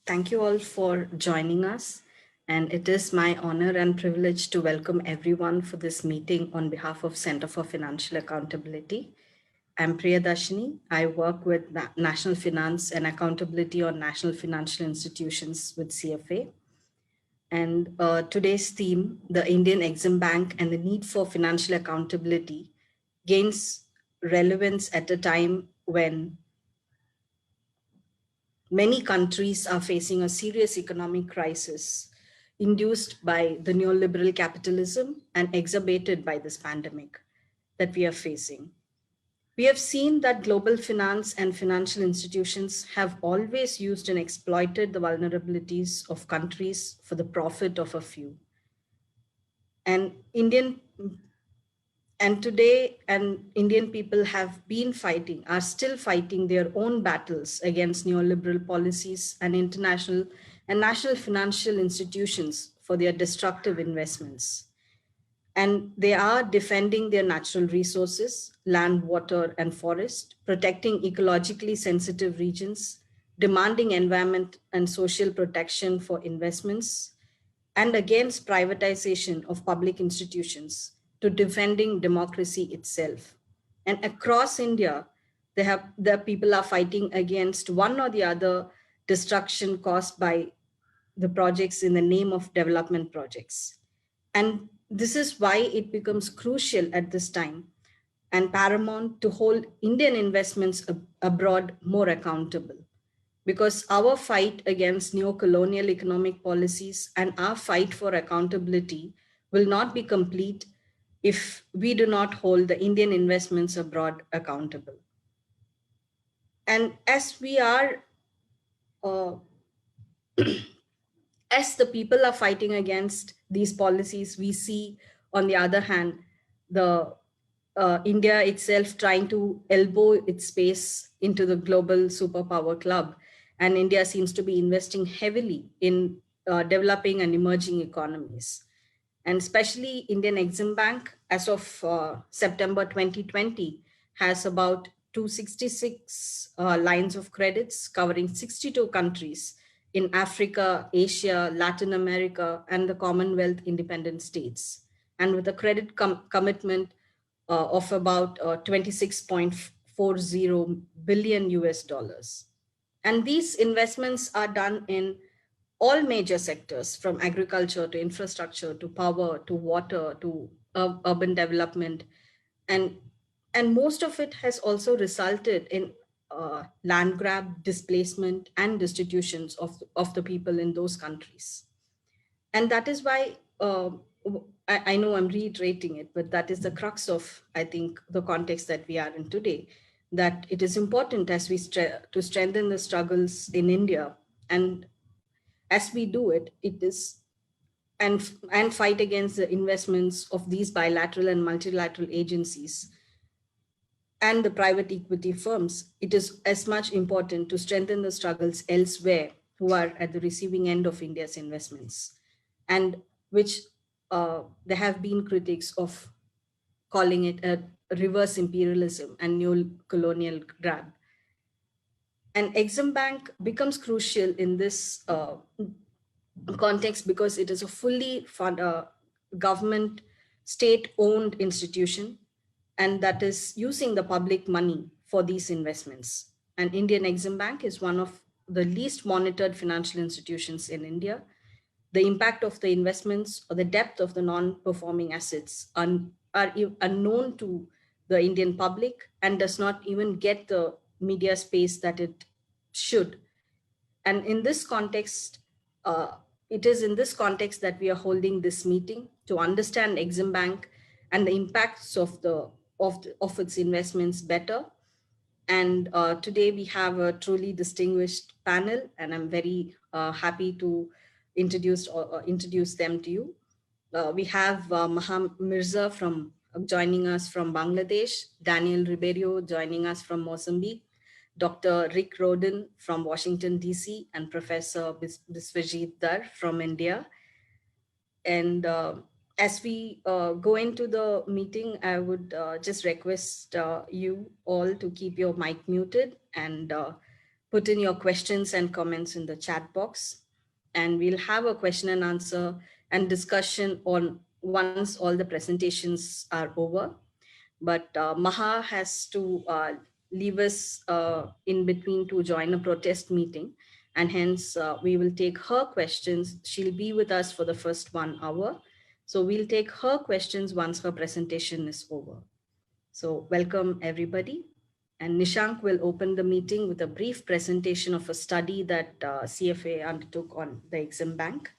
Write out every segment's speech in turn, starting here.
Thank you all for joining us. And it is my honor and privilege to welcome everyone for this meeting on behalf of Center for Financial Accountability. I'm Priya Dharshini. I work with National Finance and Accountability on National Financial Institutions with CFA. And today's theme, the Indian Exim Bank and the need for financial accountability, gains relevance at a time when many countries are facing a serious economic crisis induced by the neoliberal capitalism and exacerbated by this pandemic that we are facing. We have seen that global finance and financial institutions have always used and exploited the vulnerabilities of countries for the profit of a few. And Indian people have been fighting, are still fighting their own battles against neoliberal policies and international and national financial institutions for their destructive investments. And they are defending their natural resources, land, water, and forest, protecting ecologically sensitive regions, demanding environment and social protection for investments, and against privatization of public institutions to defending democracy itself. And across India, the people are fighting against one or the other destruction caused by the projects in the name of development projects. And this is why it becomes crucial at this time and paramount to hold Indian investments abroad more accountable. Because our fight against neo-colonial economic policies and our fight for accountability will not be complete if we do not hold the Indian investments abroad accountable. And as we are, as the people are fighting against these policies, we see, on the other hand, the India itself trying to elbow its space into the global superpower club. And India seems to be investing heavily in developing and emerging economies. And especially Indian Exim Bank, as of September 2020, has about 266 lines of credits covering 62 countries in Africa, Asia, Latin America, and the Commonwealth independent states. And with a credit commitment of about 26.40 billion US dollars. And these investments are done in all major sectors, from agriculture to infrastructure to power to water to urban development. And most of it has also resulted in land grab, displacement, and destitutions of the people in those countries. And that is why I know I'm reiterating it, but that is the crux of, I think, the context that we are in today, that it is important as we to strengthen the struggles in India. And as we do it, it is, and fight against the investments of these bilateral and multilateral agencies and the private equity firms, it is as much important to strengthen the struggles elsewhere who are at the receiving end of India's investments, and which there have been critics of calling it a reverse imperialism and neo-colonial grab. And Exim Bank becomes crucial in this context because it is a fully government state-owned institution, and that is using the public money for these investments. And Indian Exim Bank is one of the least monitored financial institutions in India. The impact of the investments or the depth of the non-performing assets are unknown to the Indian public and does not even get the media space that it should. And in this context, it is in this context that we are holding this meeting to understand Exim Bank and the impacts of its investments better. And today we have a truly distinguished panel, and I'm very happy to introduce them to you. We have Maha Mirza joining us from Bangladesh, Daniel Ribeiro joining us from Mozambique, Dr. Rick Rowden from Washington, DC, and Professor Biswajit Dhar from India. And as we go into the meeting, I would just request you all to keep your mic muted and put in your questions and comments in the chat box, and we'll have a question and answer and discussion on once all the presentations are over. But Maha has to leave us in between to join a protest meeting, and hence we will take her questions. She'll be with us for the first 1 hour. So we'll take her questions once her presentation is over. So welcome everybody. And Nishank will open the meeting with a brief presentation of a study that CFA undertook on the Exim Bank.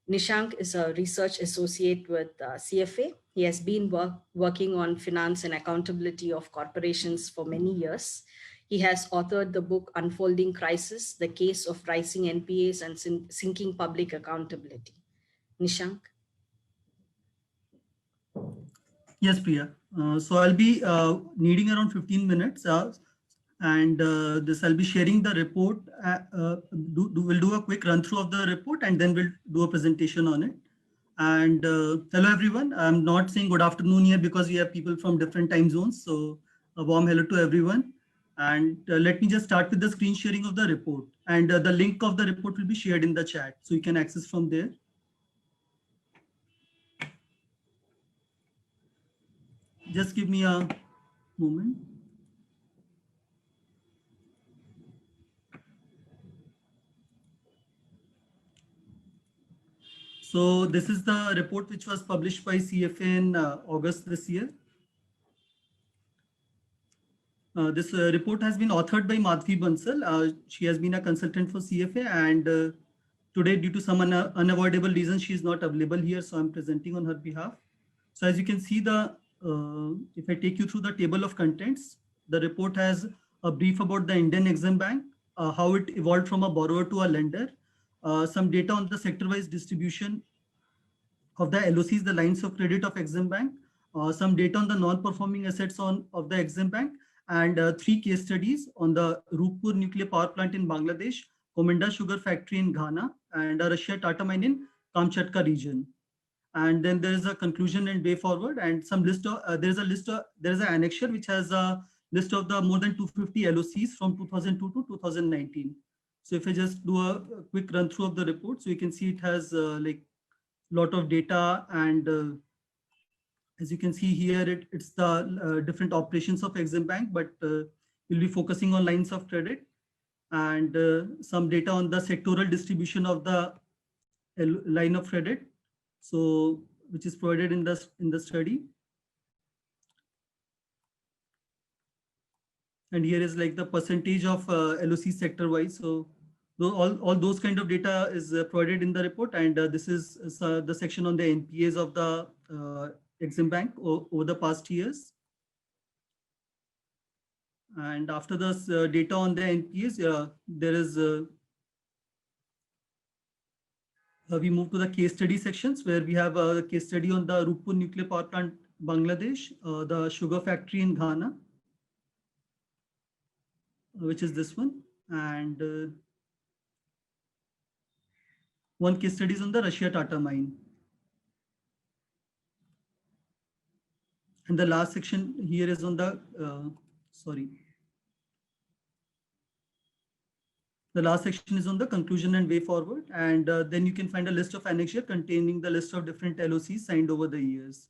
Nishank is a research associate with CFA. He has been working on finance and accountability of corporations for many years. He has authored the book Unfolding Crisis, The Case of Rising NPAs and Sinking Public Accountability. Nishank? Yes, Priya. So I'll be needing around 15 minutes and this I'll be sharing the report. We'll do a quick run through of the report and then we'll do a presentation on it. And hello, everyone. I'm not saying good afternoon here because we have people from different time zones. So a warm hello to everyone. And let me just start with the screen sharing of the report. And the link of the report will be shared in the chat. So you can access from there. Just give me a moment. So this is the report which was published by CFA in August this year. This report has been authored by Madhvi Bansal. She has been a consultant for CFA, and today, due to some unavoidable reasons, she is not available here. So I'm presenting on her behalf. So as you can see, if I take you through the table of contents, the report has a brief about the Indian Exim Bank, how it evolved from a borrower to a lender, some data on the sector-wise distribution of the LOCs, the lines of credit of Exim Bank, some data on the non-performing assets of the Exim Bank, and 3 case studies on the Rooppur nuclear power plant in Bangladesh, Komenda sugar factory in Ghana, and a Russia Tata mine in Kamchatka region. And then there is a conclusion and way forward, and some list of there is an annexure which has a list of the more than 250 LOCs from 2002 to 2019. So if I just do a quick run through of the report, so you can see it has like lot of data, and as you can see here, it's the different operations of Exim Bank, but we'll be focusing on lines of credit and some data on the sectoral distribution of the line of credit, so which is provided in the study. And here is like the percentage of LOC sector wise. So all those kind of data is provided in the report, and this is the section on the NPAs of the Exim Bank over the past years. And after this data on the NPAs, there is we move to the case study sections where we have a case study on the Rooppur nuclear power plant, Bangladesh, the sugar factory in Ghana, which is this one, and one case study is on the Russia Tata mine. And the last section here is on the, the last section is on the conclusion and way forward. And then you can find a list of annexure containing the list of different LOCs signed over the years.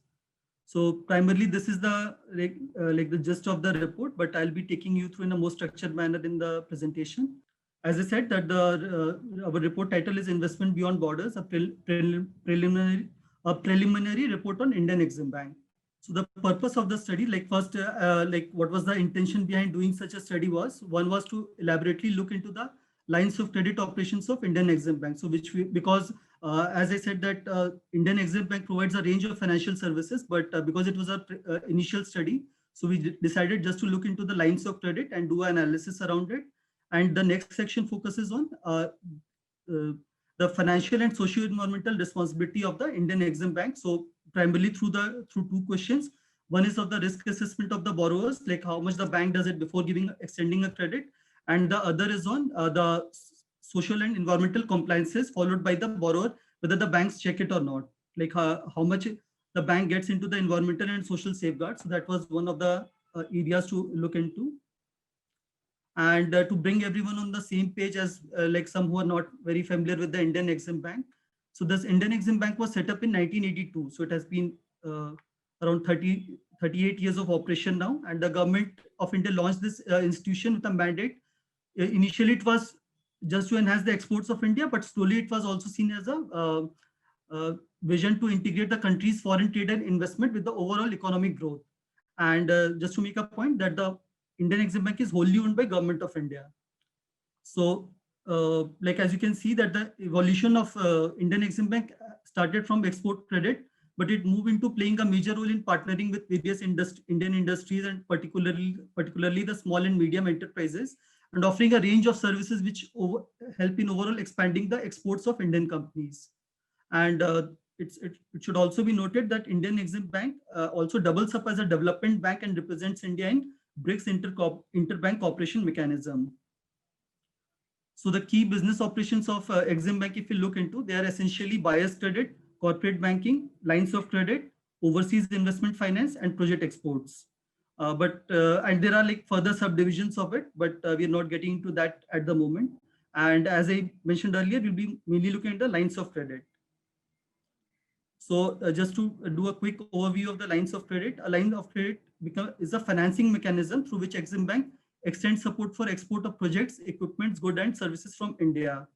So primarily this is the like the gist of the report, but I'll be taking you through in a more structured manner in the presentation. As I said, that our report title is Investment Beyond Borders, a preliminary report on Indian Exim Bank. So the purpose of the study, like first, like what was the intention behind doing such a study was, one was to elaborately look into the lines of credit operations of Indian Exim Bank. So because as I said that Indian Exim Bank provides a range of financial services, but because it was a initial study, so we decided just to look into the lines of credit and do an analysis around it. And the next section focuses on the financial and socio-environmental responsibility of the Indian Exim Bank. So primarily through 2 questions. One is of the risk assessment of the borrowers, like how much the bank does it before extending a credit. And the other is on the social and environmental compliances followed by the borrower, whether the banks check it or not, like how much the bank gets into the environmental and social safeguards. So that was one of the areas to look into. And to bring everyone on the same page as like some who are not very familiar with the Indian Exim Bank. So this Indian Exim Bank was set up in 1982. So it has been around 38 years of operation now. And the government of India launched this institution with a mandate. Initially, it was just to enhance the exports of India, but slowly it was also seen as a vision to integrate the country's foreign trade and investment with the overall economic growth. And just to make a point that the Indian Exim Bank is wholly owned by Government of India. So, like as you can see that the evolution of Indian Exim Bank started from export credit, but it moved into playing a major role in partnering with various Indian industries and particularly the small and medium enterprises, and offering a range of services which help in overall expanding the exports of Indian companies. And it should also be noted that Indian Exim Bank also doubles up as a development bank and represents India in BRICS interbank cooperation mechanism. So the key business operations of Exim Bank, if you look into, they are essentially buyer's credit, corporate banking, lines of credit, overseas investment finance, and project exports. And there are like further subdivisions of it, but we are not getting into that at the moment. And as I mentioned earlier, we'll be mainly looking at the lines of credit. So just to do a quick overview of the lines of credit, a line of credit is a financing mechanism through which Exim Bank extends support for export of projects, equipments, goods and services from India.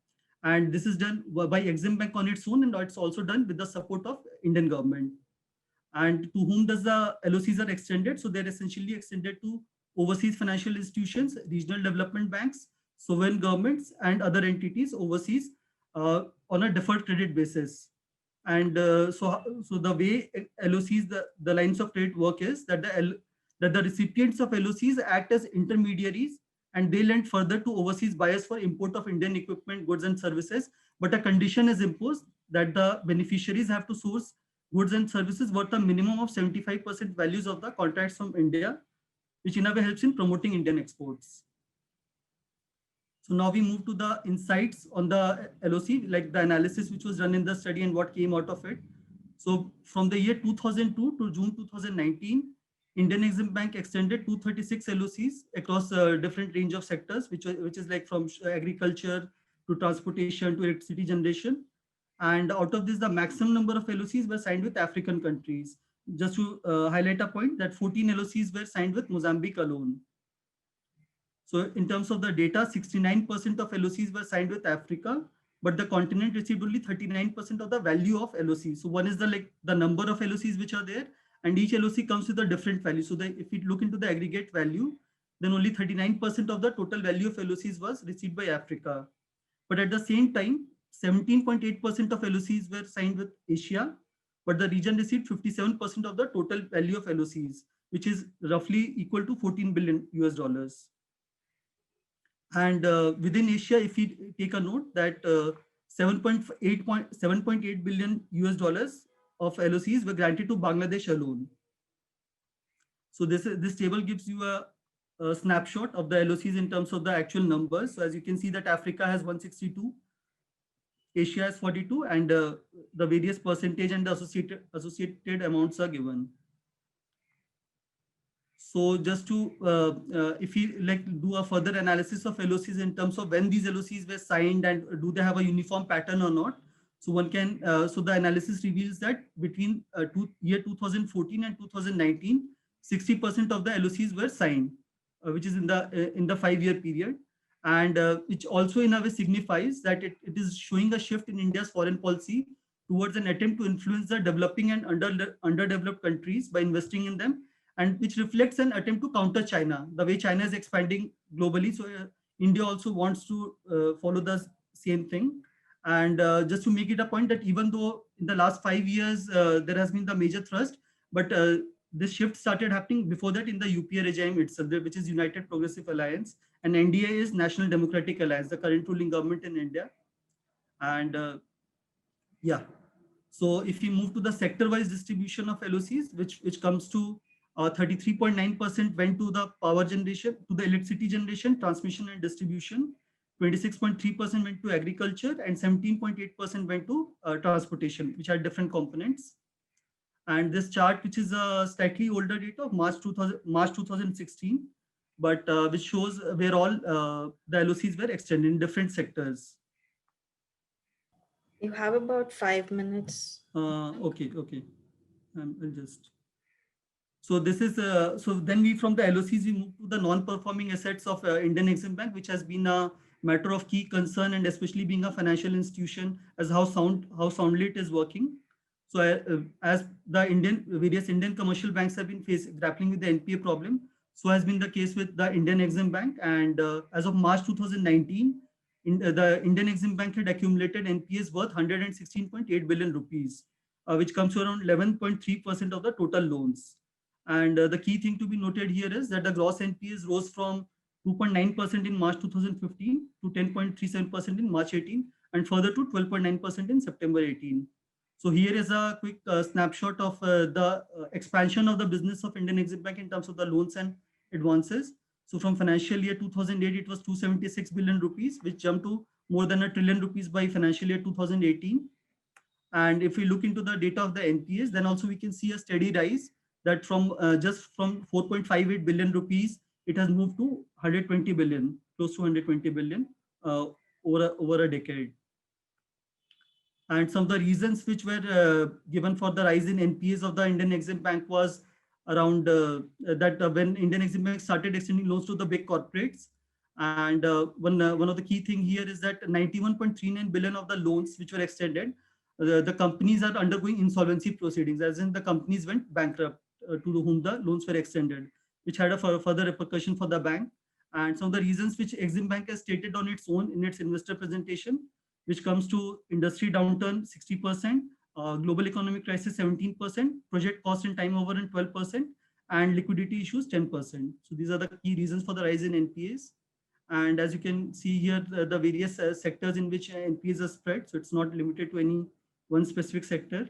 And this is done by Exim Bank on its own, and it's also done with the support of Indian government. And to whom does the LOCs are extended? So they're essentially extended to overseas financial institutions, regional development banks, sovereign governments, and other entities overseas on a deferred credit basis. And so the way LOCs, the lines of credit work is that the recipients of LOCs act as intermediaries, and they lend further to overseas buyers for import of Indian equipment, goods and services. But a condition is imposed that the beneficiaries have to source goods and services worth a minimum of 75% values of the contracts from India, which in a way helps in promoting Indian exports. So now we move to the insights on the LOC, like the analysis which was done in the study and what came out of it. So from the year 2002 to June 2019, Indian Exim Bank extended 236 LOCs across a different range of sectors, which is like from agriculture to transportation to electricity generation. And out of this, the maximum number of LOCs were signed with African countries. Just to highlight a point that 14 LOCs were signed with Mozambique alone. So in terms of the data, 69% of LOCs were signed with Africa, but the continent received only 39% of the value of LOC. So one is the number of LOCs which are there, and each LOC comes with a different value. So if we look into the aggregate value, then only 39% of the total value of LOCs was received by Africa. But at the same time, 17.8% of LOCs were signed with Asia, but the region received 57% of the total value of LOCs, which is roughly equal to 14 billion US dollars. And within Asia, if we take a note that 7.8 billion US dollars of LOCs were granted to Bangladesh alone. So this table gives you a snapshot of the LOCs in terms of the actual numbers. So as you can see that Africa has 162, Asia has 42, and the various percentage and the associated amounts are given. So just to, if we do a further analysis of LOCs in terms of when these LOCs were signed and do they have a uniform pattern or not. So one can, so the analysis reveals that between year 2014 and 2019, 60% of the LOCs were signed, which is in the 5-year period. And which also in a way signifies that it is showing a shift in India's foreign policy towards an attempt to influence the developing and underdeveloped countries by investing in them, and which reflects an attempt to counter China, the way China is expanding globally. So India also wants to follow the same thing. And just to make it a point that even though in the last 5 years, there has been the major thrust, but this shift started happening before that in the UPA regime itself, which is United Progressive Alliance, and NDA is National Democratic Alliance, the current ruling government in India. And yeah, so if we move to the sector-wise distribution of LOCs, which comes to 33.9% went to the power generation, to the electricity generation, transmission and distribution. 26.3% went to agriculture, and 17.8% went to transportation, which had different components. And this chart, which is a slightly older data of March 2016, but which shows where all the LOCs were extended in different sectors. You have about 5 minutes. Okay. I'll just. So this is so then we from the LOCs we move to the non-performing assets of Indian Exim Bank, which has been a matter of key concern, and especially being a financial institution, as how soundly it is working. So as the various Indian commercial banks have been grappling with the NPA problem, so has been the case with the Indian Exim Bank. And as of March 2019, the Indian Exim Bank had accumulated NPAs worth 116.8 billion rupees, which comes to around 11.3% of the total loans. And the key thing to be noted here is that the gross NPAs rose from 2.9% in March 2015 to 10.37% in March 18, and further to 12.9% in September 18. So here is a quick snapshot of the expansion of the business of Indian Exim Bank in terms of the loans and advances. So from financial year 2008, it was 276 billion rupees, which jumped to more than a trillion rupees by financial year 2018. And if we look into the data of the NPAs, then also we can see a steady rise that from just from 4.58 billion rupees, it has moved to 120 billion, close to 120 billion over a decade. And some of the reasons which were given for the rise in NPAs of the Indian Exim Bank was around that when Indian Exim Bank started extending loans to the big corporates. And one of the key thing here is that 91.39 billion of the loans which were extended, the companies are undergoing insolvency proceedings, as in the companies went bankrupt to whom the loans were extended, which had a further repercussion for the bank. And some of the reasons which Exim Bank has stated on its own in its investor presentation, which comes to industry downturn 60%, global economic crisis 17%, project cost and time over and 12%, and liquidity issues 10%. So these are the key reasons for the rise in NPAs. And as you can see here, the various sectors in which NPAs are spread. So it's not limited to any one specific sector.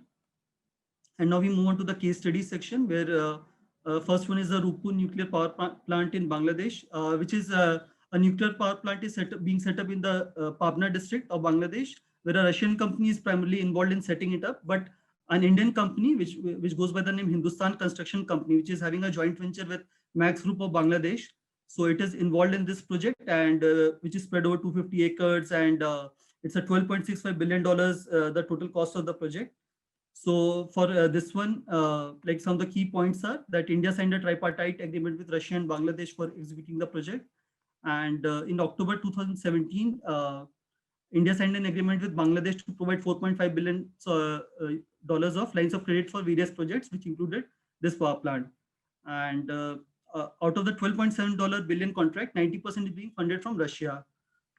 And now we move on to the case study section, where first one is the Rooppur nuclear power plant in Bangladesh, which is a nuclear power plant is being set up in the Pabna district of Bangladesh, where a Russian company is primarily involved in setting it up, but an Indian company, which goes by the name Hindustan Construction Company, which is having a joint venture with Max Group of Bangladesh. So it is involved in this project, and which is spread over 250 acres, and it's a $12.65 billion, the total cost of the project. So for this one, like some of the key points are that India signed a tripartite agreement with Russia and Bangladesh for executing the project. And in October 2017, India signed an agreement with Bangladesh to provide 4.5 billion dollars of lines of credit for various projects, which included this power plant. And out of the $12.7 billion contract, 90% is being funded from Russia.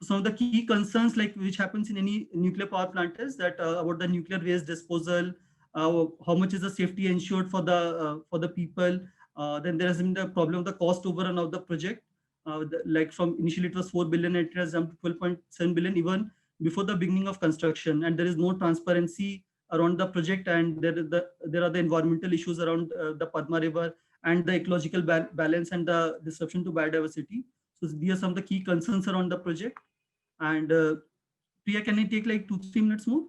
So some of the key concerns, like which happens in any nuclear power plant, is that about the nuclear waste disposal, how much is the safety ensured for the people. Then there has been the problem of the cost overrun of the project. Like from initially it was 4 billion, it has jumped to 12.7 billion even before the beginning of construction, and there is no transparency around the project, and there are the environmental issues around the Padma River and the ecological balance and the disruption to biodiversity. So these are some of the key concerns around the project. And Priya, can I take like 2-3 minutes more?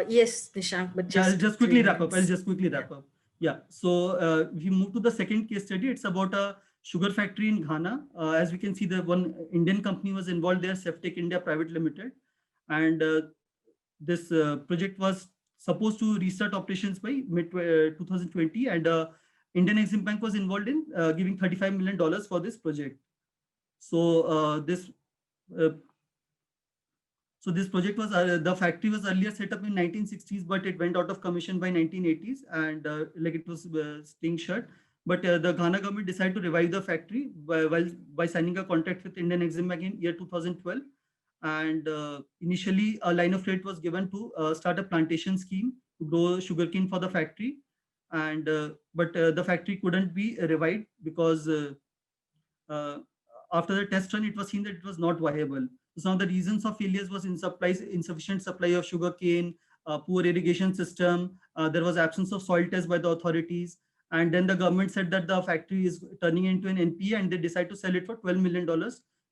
Yes, Nishank, but Yeah, I'll just just three quickly wrap up. I'll minutes. just quickly wrap up. Yeah. So if we move to the second case study, it's about a sugar factory in Ghana. As we can see, the one Indian company was involved there, Ceftec India Private Limited, and this project was supposed to restart operations by mid 2020, and Indian Exim Bank was involved in giving $35 million for this project. So uh, so this project was the factory was earlier set up in 1960s, but it went out of commission by 1980s, and like it was staying shut. But the Ghana government decided to revive the factory by signing a contract with Indian Exim Bank in year 2012. And initially, a line of credit was given to start a plantation scheme to grow sugarcane for the factory. And but the factory couldn't be revived because uh, after the test run, it was seen that it was not viable. So some of the reasons of failures was insufficient supply of sugarcane, poor irrigation system. There was absence of soil test by the authorities. And then the government said that the factory is turning into an NPA, and they decided to sell it for $12 million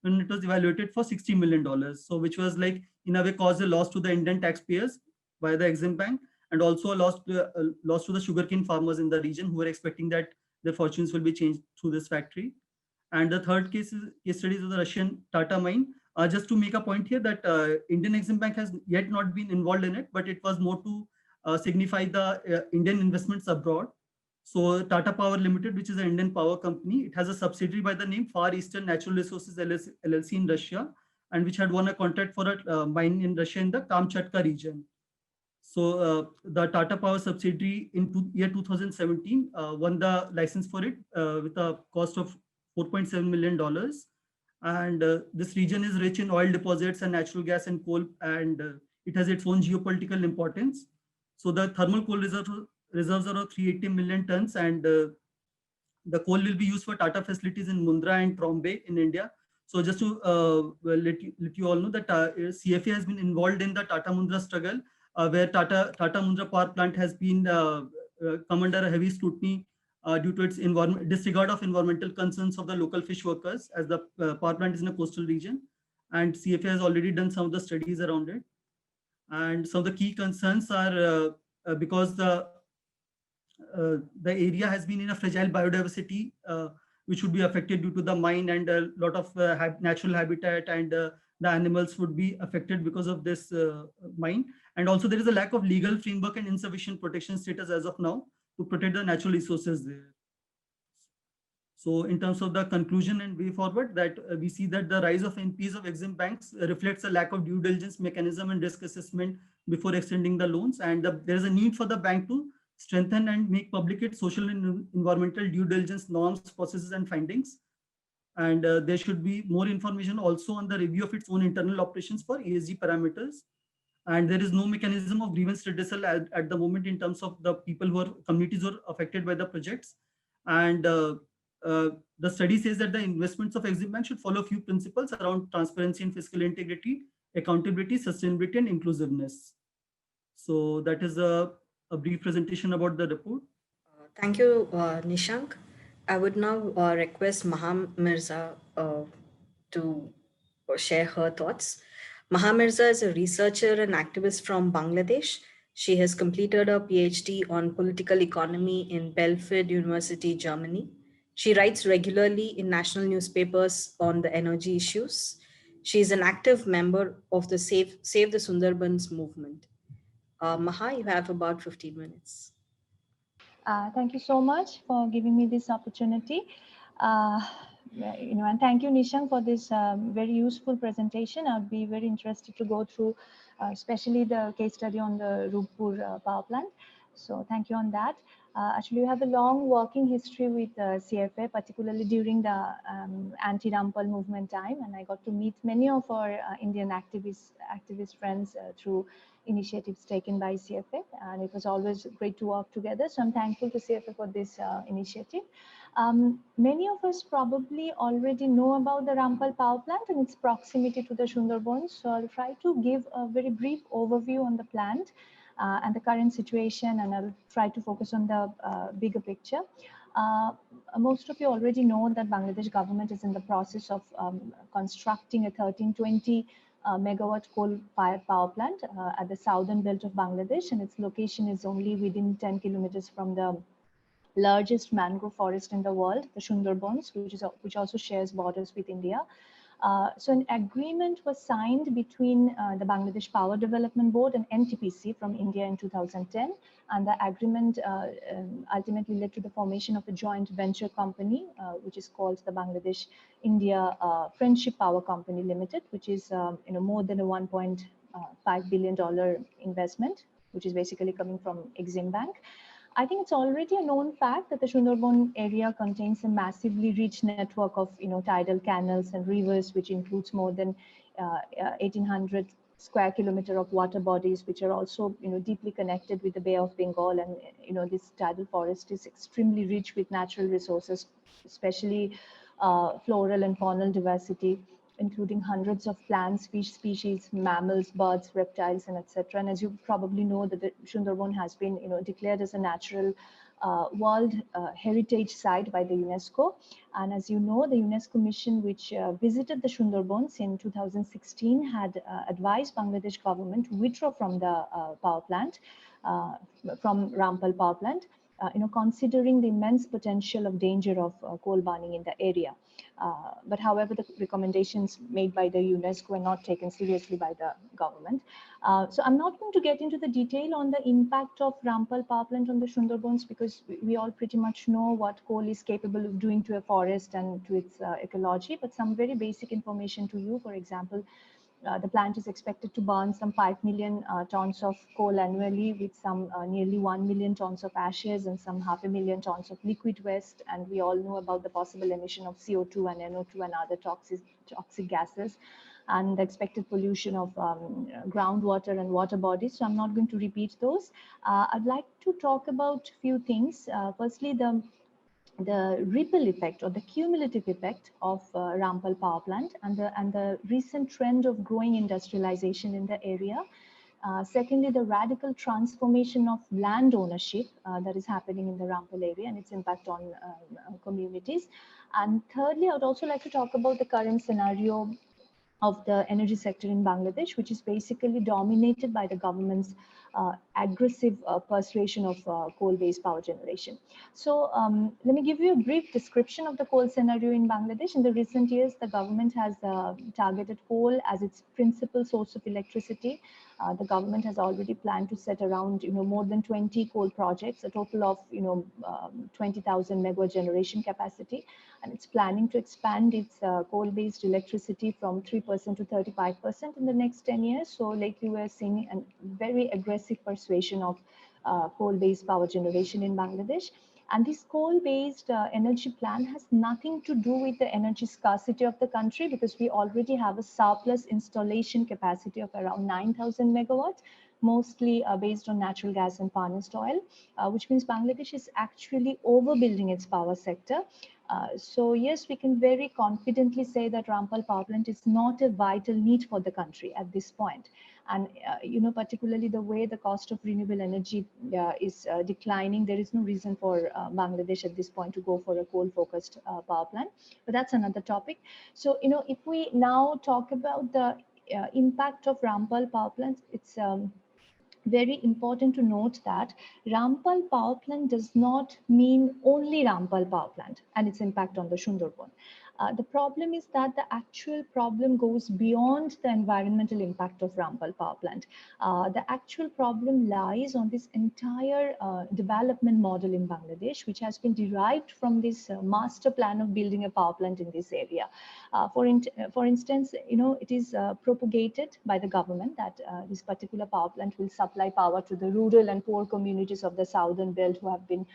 when it was evaluated for $60 million. So which was like in a way caused a loss to the Indian taxpayers by the Exim Bank, and also a loss to the sugarcane farmers in the region who were expecting that their fortunes will be changed through this factory. And the third case study is the Russian Tata mine. Just to make a point here that Indian Exim Bank has yet not been involved in it, but it was more to signify the Indian investments abroad. So Tata Power Limited, which is an Indian power company, it has a subsidiary by the name Far Eastern Natural Resources LLC in Russia, and which had won a contract for a mine in Russia in the Kamchatka region. So the Tata Power subsidiary in year 2017 won the license for it with a cost of $4.7 million. And this region is rich in oil deposits and natural gas and coal, and it has its own geopolitical importance. So the thermal coal reserves are of 380 million tons, and the coal will be used for Tata facilities in Mundra and Trombay in India. So just to let you all know that CFA has been involved in the Tata Mundra struggle, where Tata Mundra power plant has been come under a heavy scrutiny due to its disregard of environmental concerns of the local fish workers, as the power plant is in a coastal region, and CFA has already done some of the studies around it. And some of the key concerns are because the area has been in a fragile biodiversity, which would be affected due to the mine, and a lot of natural habitat, and the animals would be affected because of this mine. And also there is a lack of legal framework and insufficient protection status as of now to protect the natural resources there. So in terms of the conclusion and way forward, that we see that the rise of NPAs of Exim banks reflects a lack of due diligence mechanism and risk assessment before extending the loans. And there is a need for the bank to strengthen and make public its social and environmental due diligence norms, processes, and findings. And there should be more information also on the review of its own internal operations for ESG parameters. And there is no mechanism of grievance redressal at the moment in terms of the people who are communities who are affected by the projects. And the study says that the investments of Exim Bank should follow a few principles around transparency and fiscal integrity, accountability, sustainability, and inclusiveness. So that is a brief presentation about the report. Thank you, Nishank. I would now request Maha Mirza to share her thoughts. Maha Mirza is a researcher and activist from Bangladesh. She has completed her PhD on political economy in Belford University, Germany. She writes regularly in national newspapers on the energy issues. She is an active member of the Save the Sundarbans movement. Maha, you have about 15 minutes. Thank you so much for giving me this opportunity. Uh, and thank you, Nishank, for this very useful presentation. I'd be very interested to go through, especially the case study on the Rooppur power plant. So thank you on that. Actually, we have a long working history with CFA, particularly during the anti-Rampal movement time, and I got to meet many of our Indian activist friends through initiatives taken by CFA, and it was always great to work together. So I'm thankful to CFA for this initiative. Many of us probably already know about the Rampal power plant and its proximity to the Sundarbans. So I'll try to give a very brief overview on the plant and the current situation, and I'll try to focus on the bigger picture. Most of you already know that Bangladesh government is in the process of constructing a 1320 megawatt coal-fired power plant at the southern belt of Bangladesh, and its location is only within 10 kilometers from the largest mangrove forest in the world, the Sundarbans, which also shares borders with India. So an agreement was signed between the Bangladesh Power Development Board and NTPC from India in 2010, and the agreement ultimately led to the formation of a joint venture company, which is called the Bangladesh India Friendship Power Company Limited, which is more than a $1.5 billion investment, which is basically coming from Exim Bank. I think it's already a known fact that the Sundarban area contains a massively rich network of tidal canals and rivers, which includes more than 1,800 square kilometer of water bodies, which are also deeply connected with the Bay of Bengal. And this tidal forest is extremely rich with natural resources, especially floral and faunal diversity, including hundreds of plants, fish species, mammals, birds, reptiles, and etc. And as you probably know, that the Sundarban has been declared as a natural World Heritage Site by the UNESCO. And as you know, the UNESCO mission, which visited the Sundarbans in 2016, had advised Bangladesh government to withdraw from the power plant, from Rampal power plant. considering the immense potential of danger of coal burning in the area. But however, the recommendations made by the UNESCO are not taken seriously by the government. So I'm not going to get into the detail on the impact of Rampal power plant on the Sundarbans, because we all pretty much know what coal is capable of doing to a forest and to its ecology, but some very basic information to you. For example, the plant is expected to burn some 5 million tons of coal annually, with some nearly 1 million tons of ashes and some 500,000 tons of liquid waste. And we all know about the possible emission of CO2 and NO2 and other toxic gases, and the expected pollution of groundwater and water bodies. So I'm not going to repeat those. I'd like to talk about a few things. Firstly, the ripple effect or the cumulative effect of Rampal power plant and the recent trend of growing industrialization in the area. Secondly, the radical transformation of land ownership that is happening in the Rampal area and its impact on communities. And thirdly, I would also like to talk about the current scenario of the energy sector in Bangladesh, which is basically dominated by the government's aggressive persuasion of coal-based power generation. So let me give you a brief description of the coal scenario in Bangladesh. In the recent years, the government has targeted coal as its principal source of electricity. The government has already planned to set around, more than 20 coal projects, a total of, 20,000 megawatt generation capacity, and it's planning to expand its coal-based electricity from 3% to 35% in the next 10 years. So lately we're seeing a very aggressive persuasion of coal-based power generation in Bangladesh. And this coal-based energy plan has nothing to do with the energy scarcity of the country, because we already have a surplus installation capacity of around 9,000 megawatts, mostly based on natural gas and farnest oil, which means Bangladesh is actually overbuilding its power sector. So yes, we can very confidently say that Rampal power plant is not a vital need for the country at this point. And particularly the way the cost of renewable energy is declining, there is no reason for Bangladesh at this point to go for a coal-focused power plant. But that's another topic. So if we now talk about the impact of Rampal power plant, it's very important to note that Rampal power plant does not mean only Rampal power plant and its impact on the Sundarban. The problem is that the actual problem goes beyond the environmental impact of Rampal power plant. The actual problem lies on this entire development model in Bangladesh, which has been derived from this master plan of building a power plant in this area. For instance, it is propagated by the government that this particular power plant will supply power to the rural and poor communities of the southern belt who have been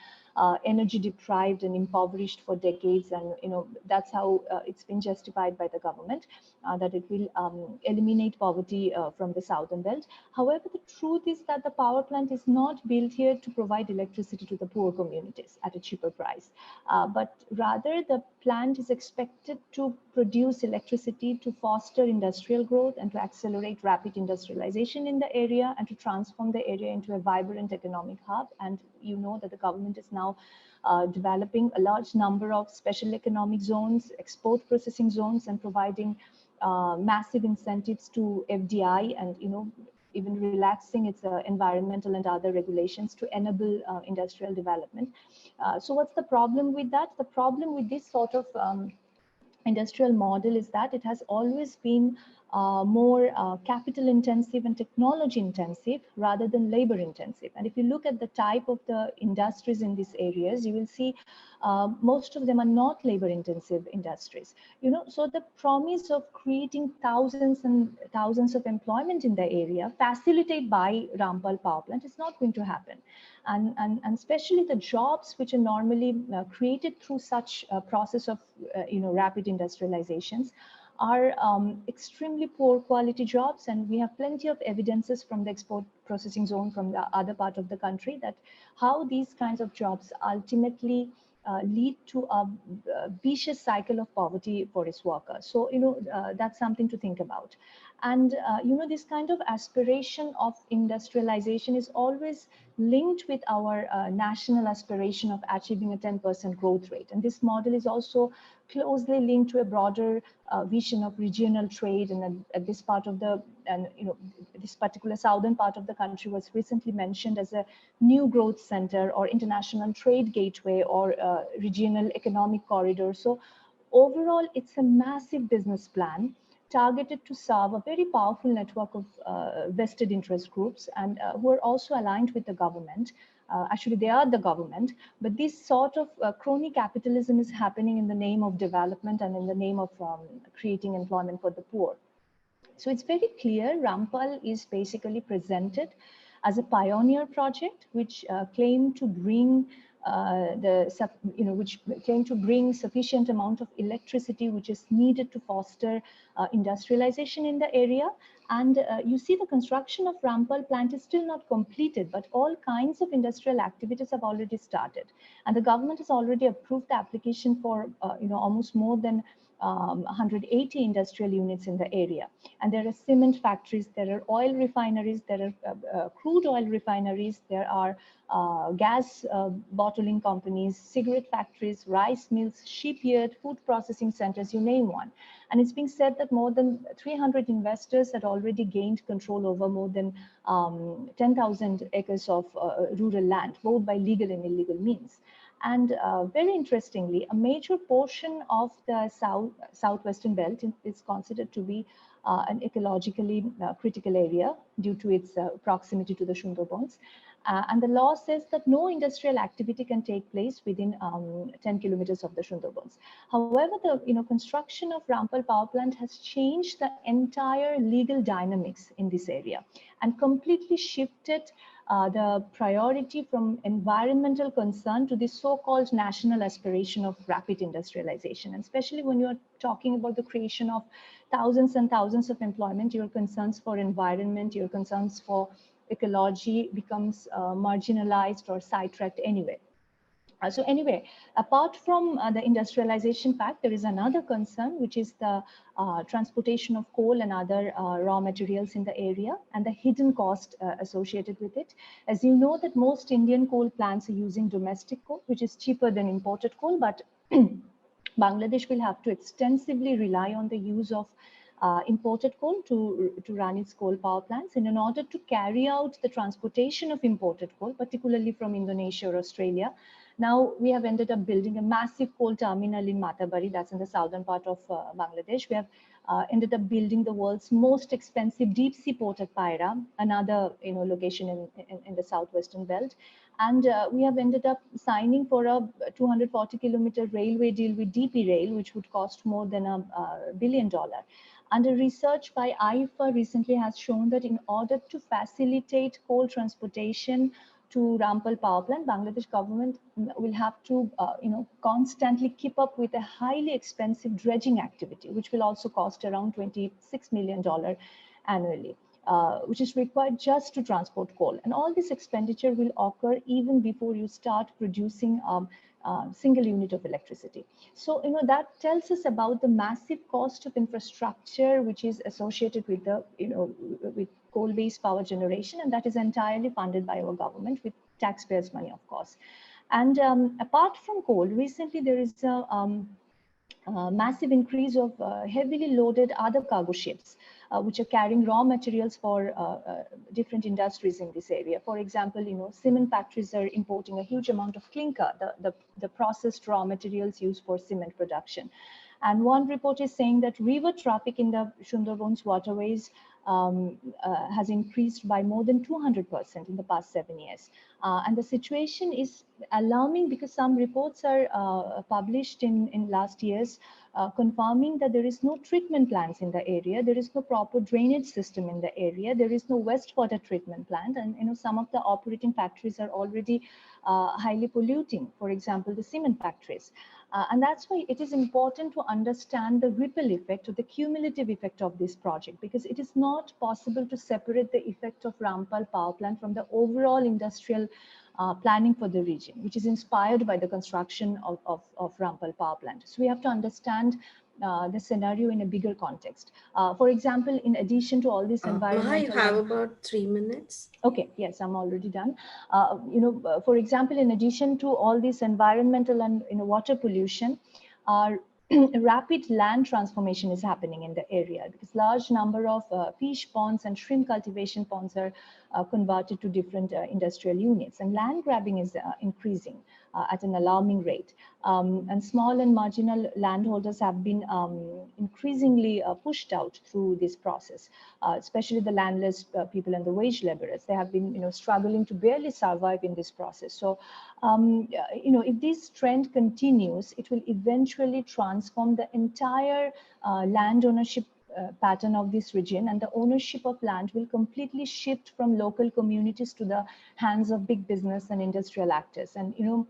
energy deprived and impoverished for decades, and that's how it's been justified by the government, that it will eliminate poverty from the southern belt. However, the truth is that the power plant is not built here to provide electricity to the poor communities at a cheaper price, but rather the plant is expected to produce electricity to foster industrial growth and to accelerate rapid industrialization in the area and to transform the area into a vibrant economic hub. And you know that the government is now developing a large number of special economic zones, export processing zones, and providing massive incentives to FDI, and even relaxing its environmental and other regulations to enable industrial development. So what's the problem with that? The problem with this sort of industrial model is that it has always been more capital intensive and technology intensive rather than labor intensive. And if you look at the type of the industries in these areas, you will see most of them are not labor intensive industries. So the promise of creating thousands and thousands of employment in the area facilitated by Rampal power plant is not going to happen. And especially the jobs which are normally created through such a process of rapid industrializations are extremely poor quality jobs, and we have plenty of evidences from the export processing zone from the other part of the country that how these kinds of jobs ultimately lead to a vicious cycle of poverty for its workers. So that's something to think about. And this kind of aspiration of industrialization is always linked with our national aspiration of achieving a 10% growth rate. And this model is also closely linked to a broader vision of regional trade. And at this part of the and this particular southern part of the country was recently mentioned as a new growth center or international trade gateway or regional economic corridor. So overall, it's a massive business plan targeted to serve a very powerful network of vested interest groups and who are also aligned with the government. Actually, they are the government, but this sort of crony capitalism is happening in the name of development and in the name of creating employment for the poor. So it's very clear Rampal is basically presented as a pioneer project which claimed to bring which claim to bring sufficient amount of electricity which is needed to foster industrialization in the area. And you see the construction of Rampal plant is still not completed, but all kinds of industrial activities have already started. And the government has already approved the application for almost more than 180 industrial units in the area. And there are cement factories, there are oil refineries, there are crude oil refineries, there are gas bottling companies, cigarette factories, rice mills, shipyard, food processing centers, you name one. And it's being said that more than 300 investors had already gained control over more than 10,000 acres of rural land, both by legal and illegal means. And very interestingly, a major portion of the southwestern belt is considered to be an ecologically critical area due to its proximity to the Sundarbans. And the law says that no industrial activity can take place within 10 kilometers of the Sundarbans. However, the construction of Rampal power plant has changed the entire legal dynamics in this area and completely shifted the priority from environmental concern to the so-called national aspiration of rapid industrialization. And especially when you're talking about the creation of thousands and thousands of employment, your concerns for environment, your concerns for ecology becomes marginalized or sidetracked anyway. So anyway, apart from the industrialization fact, there is another concern, which is the transportation of coal and other raw materials in the area and the hidden cost associated with it. As you know that most Indian coal plants are using domestic coal, which is cheaper than imported coal, but Bangladesh will have to extensively rely on the use of imported coal to run its coal power plants. And in order to carry out the transportation of imported coal, particularly from Indonesia or Australia, now we have ended up building a massive coal terminal in Matabari, that's in the southern part of Bangladesh. We have ended up building the world's most expensive deep sea port at Paira, another location in the southwestern belt. And we have ended up signing for a 240-kilometer railway deal with DP Rail, which would cost more than $1 billion. And a research by IFA recently has shown that in order to facilitate coal transportation to Rampal power plant, Bangladesh government will have to, constantly keep up with a highly expensive dredging activity, which will also cost around $26 million annually, which is required just to transport coal. And all this expenditure will occur even before you start producing single unit of electricity. So, that tells us about the massive cost of infrastructure which is associated with the, with coal-based power generation, and that is entirely funded by our government with taxpayers' money, of course. And apart from coal, recently there is a massive increase of heavily loaded other cargo ships, which are carrying raw materials for different industries in this area. For example, cement factories are importing a huge amount of clinker, the processed raw materials used for cement production. And one report is saying that river traffic in the Sundarbans waterways has increased by more than 200% in the past 7 years. And the situation is alarming because some reports are published in last years confirming that there is no treatment plants in the area, there is no proper drainage system in the area, there is no wastewater treatment plant, and some of the operating factories are already highly polluting, for example, the cement factories. And that's why it is important to understand the ripple effect or the cumulative effect of this project, because it is not possible to separate the effect of Rampal power plant from the overall industrial planning for the region, which is inspired by the construction of Rampal power plant. So we have to understand the scenario in a bigger context. For example, in addition to all this environmental... Maha, you have about 3 minutes. Okay, yes, I'm already done. For example, in addition to all this environmental and water pollution, rapid land transformation is happening in the area, because large number of fish ponds and shrimp cultivation ponds are converted to different industrial units, and land grabbing is increasing at an alarming rate. And small and marginal landholders have been increasingly pushed out through this process, especially the landless people and the wage laborers. They have been, struggling to barely survive in this process. So, if this trend continues, it will eventually transform the entire land ownership pattern of this region, and the ownership of land will completely shift from local communities to the hands of big business and industrial actors. And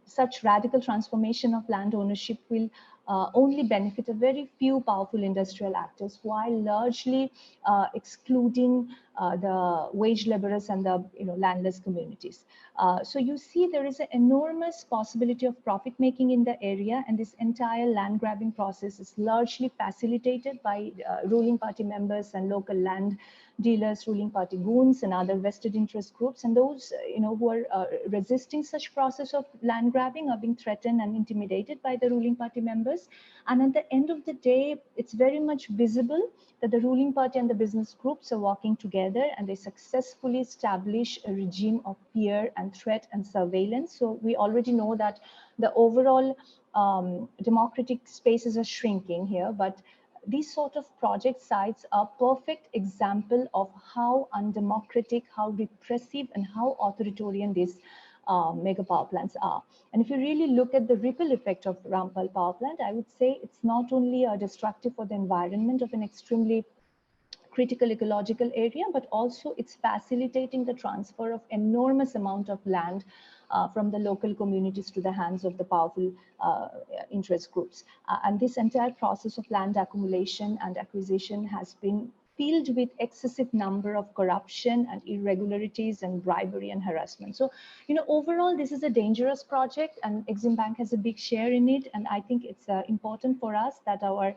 such radical transformation of land ownership will only benefit a very few powerful industrial actors, while largely excluding the wage laborers and the landless communities. So you see there is an enormous possibility of profit making in the area, and this entire land grabbing process is largely facilitated by ruling party members and local land dealers, ruling party goons, and other vested interest groups. And those who are resisting such process of land grabbing are being threatened and intimidated by the ruling party members. And at the end of the day, it's very much visible that the ruling party and the business groups are working together, and they successfully establish a regime of fear and threat and surveillance. So we already know that the overall democratic spaces are shrinking here, but these sort of project sites are a perfect example of how undemocratic, how repressive, and how authoritarian these mega power plants are. And if you really look at the ripple effect of Rampal power plant, I would say it's not only destructive for the environment of an extremely critical ecological area, but also it's facilitating the transfer of enormous amount of land from the local communities to the hands of the powerful interest groups. And this entire process of land accumulation and acquisition has been filled with excessive number of corruption and irregularities and bribery and harassment. So, overall, this is a dangerous project, and Exim Bank has a big share in it. And I think it's important for us that our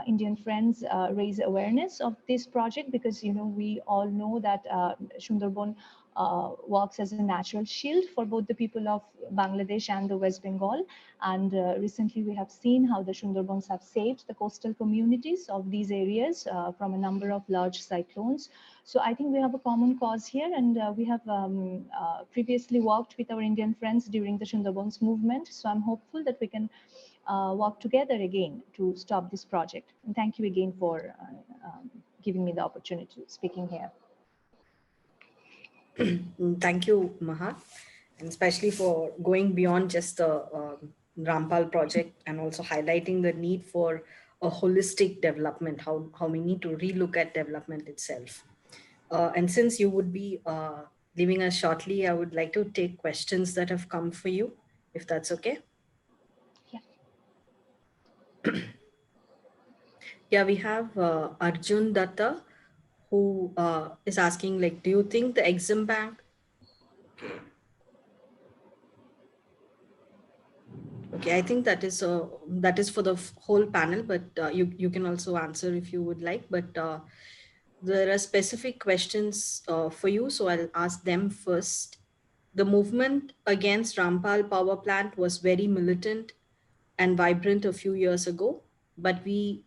Indian friends raise awareness of this project, because, we all know that Sundarban works as a natural shield for both the people of Bangladesh and the West Bengal. And recently we have seen how the Sundarbans have saved the coastal communities of these areas from a number of large cyclones. So I think we have a common cause here, and we have previously worked with our Indian friends during the Sundarbans movement. So I'm hopeful that we can work together again to stop this project. And thank you again for giving me the opportunity of speaking here. Thank you, Maha, and especially for going beyond just the Rampal project, and also highlighting the need for a holistic development, how we need to relook at development itself. And since you would be leaving us shortly, I would like to take questions that have come for you, if that's okay. Yeah. Yeah, we have Arjun Datta, who is asking, like, do you think the Exim Bank? Okay, I think that is for the whole panel, but you can also answer if you would like. But there are specific questions for you, so I'll ask them first. The movement against Rampal power plant was very militant and vibrant a few years ago, but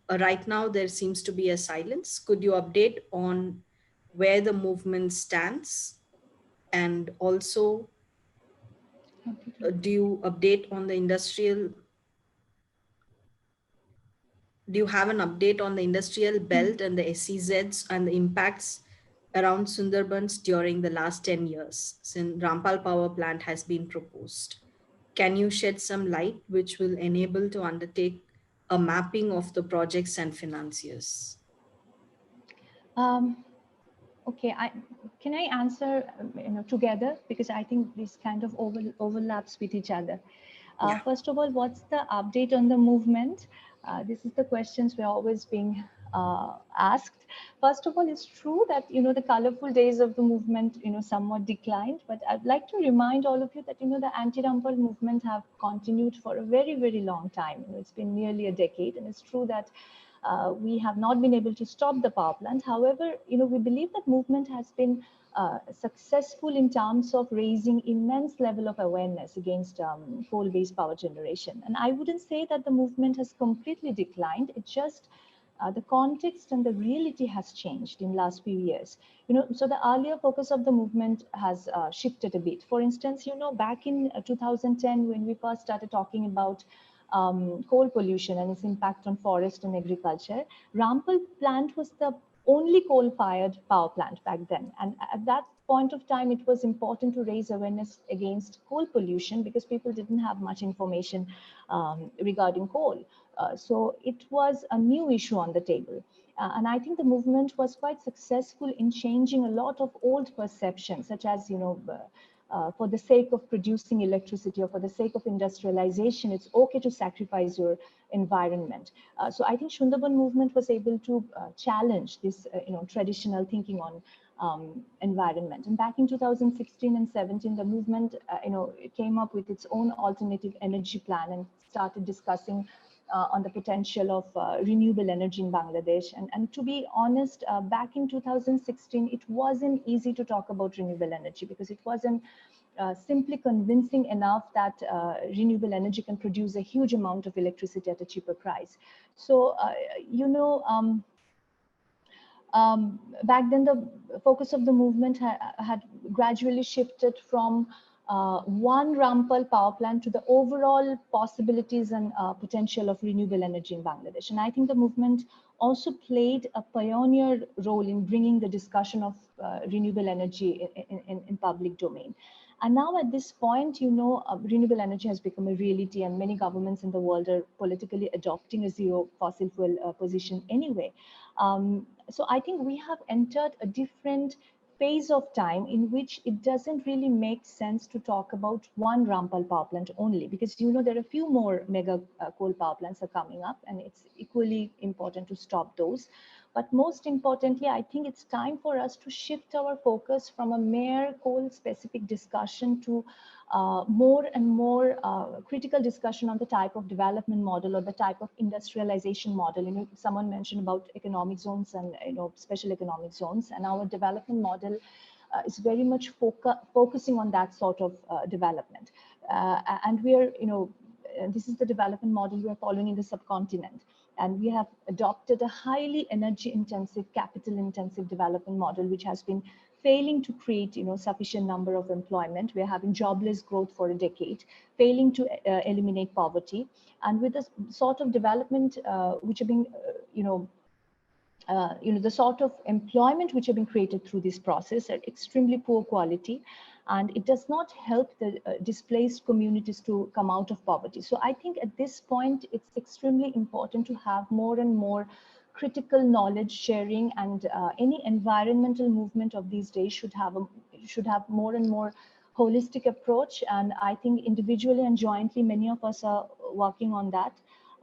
right now there seems to be a silence. Could you update on where the movement stands, and also do you update on the industrial? Do you have an update on the industrial belt and the SEZs and the impacts around Sundarbans during the last 10 years since Rampal power plant has been proposed? Can you shed some light which will enable to undertake a mapping of the projects and financiers? Okay, can I answer together, because I think this kind of overlaps with each other. Yeah. First of all, what's the update on the movement? This is the questions we're always being asked. First of all, it's true that the colorful days of the movement somewhat declined, but I'd like to remind all of you that the anti-Rampal movement have continued for a very, very long time. It's been nearly a decade, and it's true that We have not been able to stop the power plant. However, we believe that movement has been successful in terms of raising immense level of awareness against coal-based power generation. And I wouldn't say that the movement has completely declined. It just the context and the reality has changed in last few years. So the earlier focus of the movement has shifted a bit. For instance, back in 2010, when we first started talking about coal pollution and its impact on forest and agriculture, Rampal plant was the only coal-fired power plant back then. And at that point of time, it was important to raise awareness against coal pollution because people didn't have much information regarding coal. So it was a new issue on the table. And I think the movement was quite successful in changing a lot of old perceptions, such as, for the sake of producing electricity or for the sake of industrialization, it's okay to sacrifice your environment. So I think Sundarban movement was able to challenge this, traditional thinking on environment. And back in 2016 and 17, the movement, it came up with its own alternative energy plan and started discussing on the potential of renewable energy in Bangladesh. And to be honest, back in 2016, it wasn't easy to talk about renewable energy because it wasn't simply convincing enough that renewable energy can produce a huge amount of electricity at a cheaper price. So, back then the focus of the movement had gradually shifted from one Rampal power plant to the overall possibilities and potential of renewable energy in Bangladesh. And I think the movement also played a pioneer role in bringing the discussion of renewable energy in public domain. And now at this point, renewable energy has become a reality and many governments in the world are politically adopting a zero fossil fuel position anyway. So I think we have entered a different phase of time in which it doesn't really make sense to talk about one Rampal power plant only, because there are a few more mega coal power plants are coming up and it's equally important to stop those. But most importantly, I think it's time for us to shift our focus from a mere coal specific discussion to more and more critical discussion on the type of development model or the type of industrialization model. Someone mentioned about economic zones and special economic zones, and our development model is very much focusing on that sort of development. And we are, this is the development model we are following in the subcontinent. And we have adopted a highly energy intensive, capital intensive development model, which has been failing to create sufficient number of employment. We're having jobless growth for a decade, failing to eliminate poverty. And with the sort of development which have been, the sort of employment which have been created through this process are extremely poor quality, and it does not help the displaced communities to come out of poverty. So I think at this point, it's extremely important to have more and more critical knowledge sharing, and any environmental movement of these days should have more and more holistic approach. And I think individually and jointly, many of us are working on that.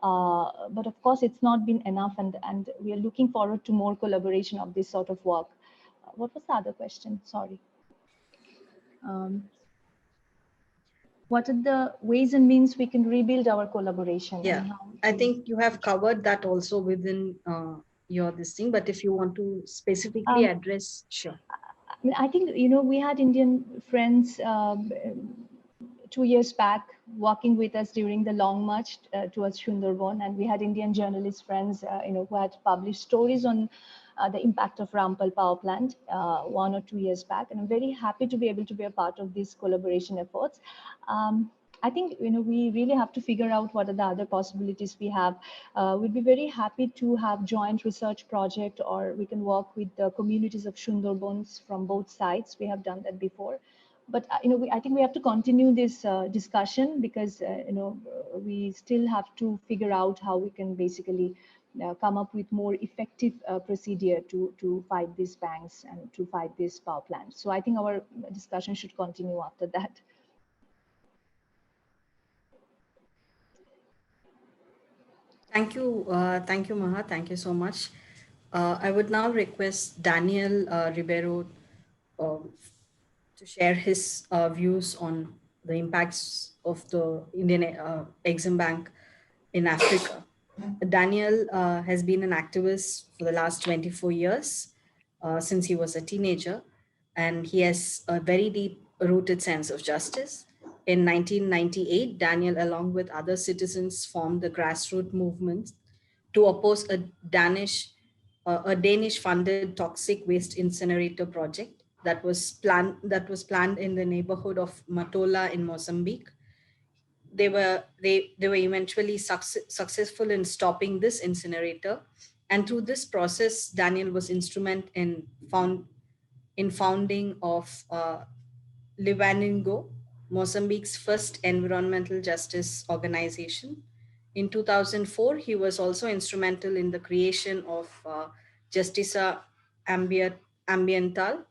But of course, it's not been enough, and we are looking forward to more collaboration of this sort of work. What was the other question? Sorry. What are the ways and means we can rebuild our collaboration? Yeah, I think you have covered that also within your this thing, but if you want to specifically address, sure. I think, we had Indian friends 2 years back walking with us during the long march towards Sundarban, and we had Indian journalist friends, who had published stories on the impact of Rampal power plant 1 or 2 years back. And I'm very happy to be able to be a part of these collaboration efforts. I think, we really have to figure out what are the other possibilities we have. We'd be very happy to have joint research project, or we can work with the communities of Sundarbans from both sides. We have done that before. But I think we have to continue this discussion, because we still have to figure out how we can basically come up with more effective procedure to fight these banks and to fight these power plants. So I think our discussion should continue after that. Thank you, Maha. Thank you so much. I would now request Daniel Ribeiro to share his views on the impacts of the Indian Exim Bank in Africa. Daniel has been an activist for the last 24 years, since he was a teenager, and he has a very deep rooted sense of justice. In 1998, Daniel, along with other citizens, formed the grassroots movement to oppose a Danish-funded toxic waste incinerator project that was planned in the neighborhood of Matola in Mozambique. They were eventually successful in stopping this incinerator, and through this process, Daniel was instrument in founding of Livaningo, Mozambique's first environmental justice organization. In 2004, he was also instrumental in the creation of Justica Ambiental,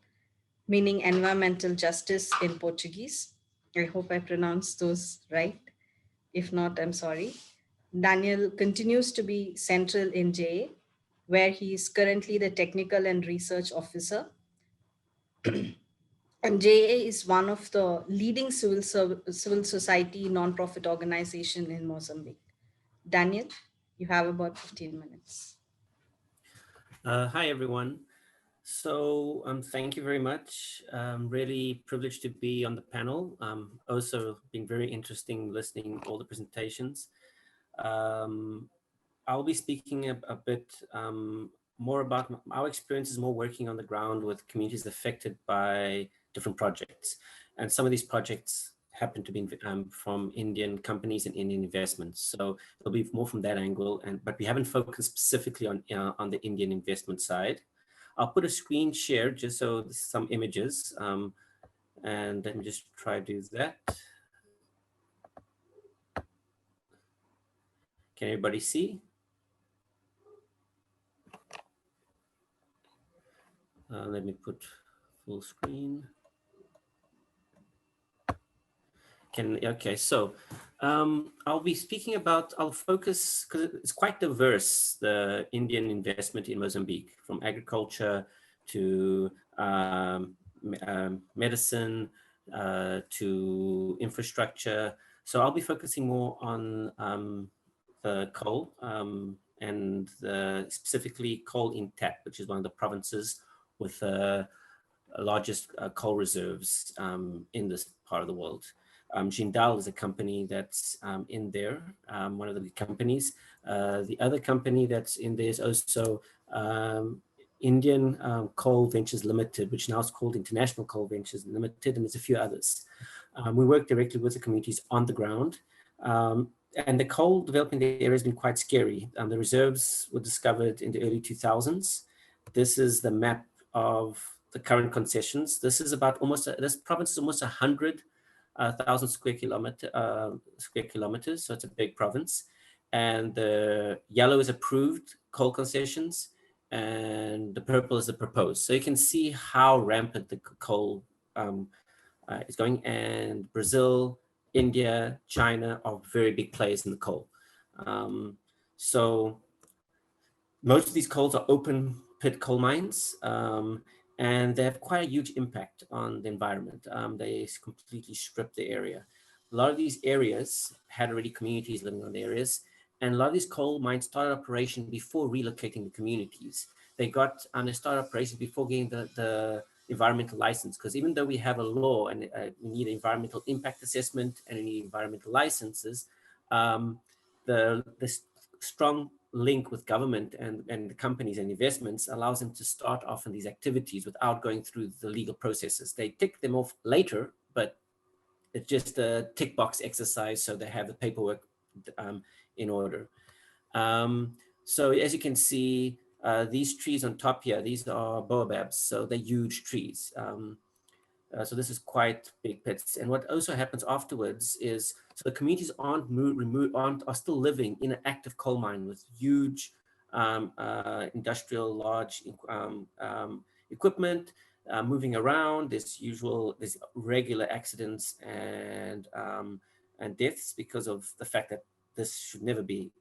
meaning environmental justice in Portuguese. I hope I pronounced those right. If not, I'm sorry. Daniel continues to be central in JA, where he is currently the technical and research officer. And JA is one of the leading civil society nonprofit organization in Mozambique. Daniel, you have about 15 minutes. Hi, everyone. So thank you very much. Really privileged to be on the panel. Also been very interesting listening to all the presentations. I'll be speaking a bit more about our experiences, more working on the ground with communities affected by different projects. And some of these projects happen to be from Indian companies and Indian investments. So it'll be more from that angle. But we haven't focused specifically on the Indian investment side. I'll put a screen share just so some images. And let me just try to do that. Can everybody see? Let me put full screen. Okay, so I'll be speaking about, I'll focus, because it's quite diverse, the Indian investment in Mozambique, from agriculture to medicine to infrastructure. So I'll be focusing more on the coal and specifically coal in Tap, which is one of the provinces with the largest coal reserves in this part of the world. Jindal is a company that's in there, one of the big companies. The other company that's in there is also Indian Coal Ventures Limited, which now is called International Coal Ventures Limited, and there's a few others. We work directly with the communities on the ground. And the coal development area has been quite scary. The reserves were discovered in the early 2000s. This is the map of the current concessions. This is about this province is almost 100,000 square kilometers, so it's a big province. And the yellow is approved coal concessions, and the purple is the proposed. So you can see how rampant the coal is going. And Brazil, India, China are very big players in the coal. So most of these coals are open pit coal mines, and they have quite a huge impact on the environment. They completely strip the area. A lot of these areas had already communities living on the areas, and a lot of these coal mines started operation before relocating the communities. They started operation before getting the environmental license, because even though we have a law and we need an environmental impact assessment and we need environmental licenses, the strong link with government and the companies and investments allows them to start off in these activities without going through the legal processes. They tick them off later, but it's just a tick box exercise, so they have the paperwork in order. So as you can see, these trees on top here, these are baobabs, so they're huge trees. So this is quite big pits. And what also happens afterwards is, so the communities are still living in an active coal mine with huge industrial large equipment moving around. There's regular accidents and deaths because of the fact that this should never be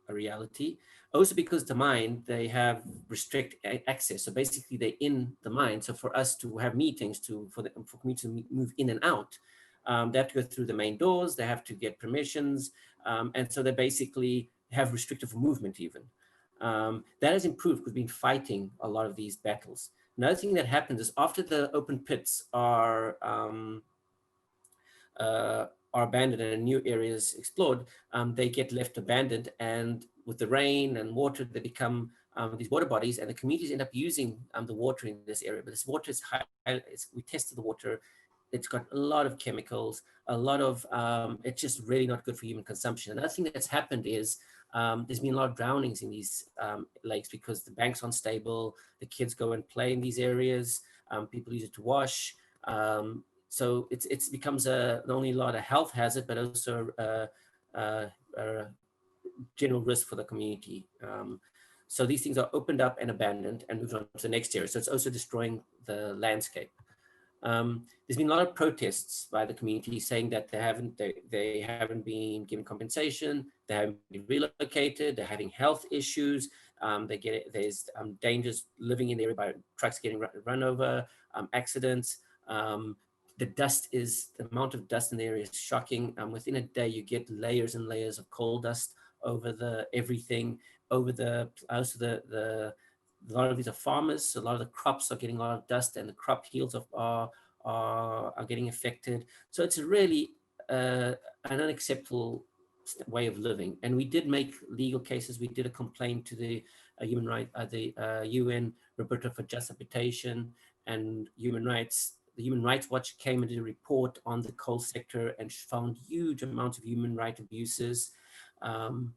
a reality. Also because the mine, they have restrict access. So basically they're in the mine. So for us to have meetings for me to move in and out, they have to go through the main doors, they have to get permissions. And so they basically have restrictive movement even. That has improved because we've been fighting a lot of these battles. Another thing that happens is after the open pits are abandoned and new areas explored, they get left abandoned, and with the rain and water, they become these water bodies, and the communities end up using the water in this area. But this water is high, we tested the water, it's got a lot of chemicals, a lot of, it's just really not good for human consumption. Another thing that's happened is there's been a lot of drownings in these lakes because the bank's unstable, the kids go and play in these areas, people use it to wash. So it becomes not only a lot of health hazard, but also a general risk for the community. So these things are opened up and abandoned and moved on to the next area. So it's also destroying the landscape. There's been a lot of protests by the community saying that they haven't been given compensation, they haven't been relocated, they're having health issues, there's dangers living in the area by trucks getting run over, accidents. The amount of dust in the area is shocking. Within a day, you get layers and layers of coal dust over everything, over a lot of these are farmers, so a lot of the crops are getting a lot of dust, and the crop yields are getting affected. So it's really an unacceptable way of living. And we did make legal cases. We did a complaint to the UN Rapporteur for Just Habitation and Human Rights. The Human Rights Watch came and did a report on the coal sector and found huge amounts of human rights abuses. And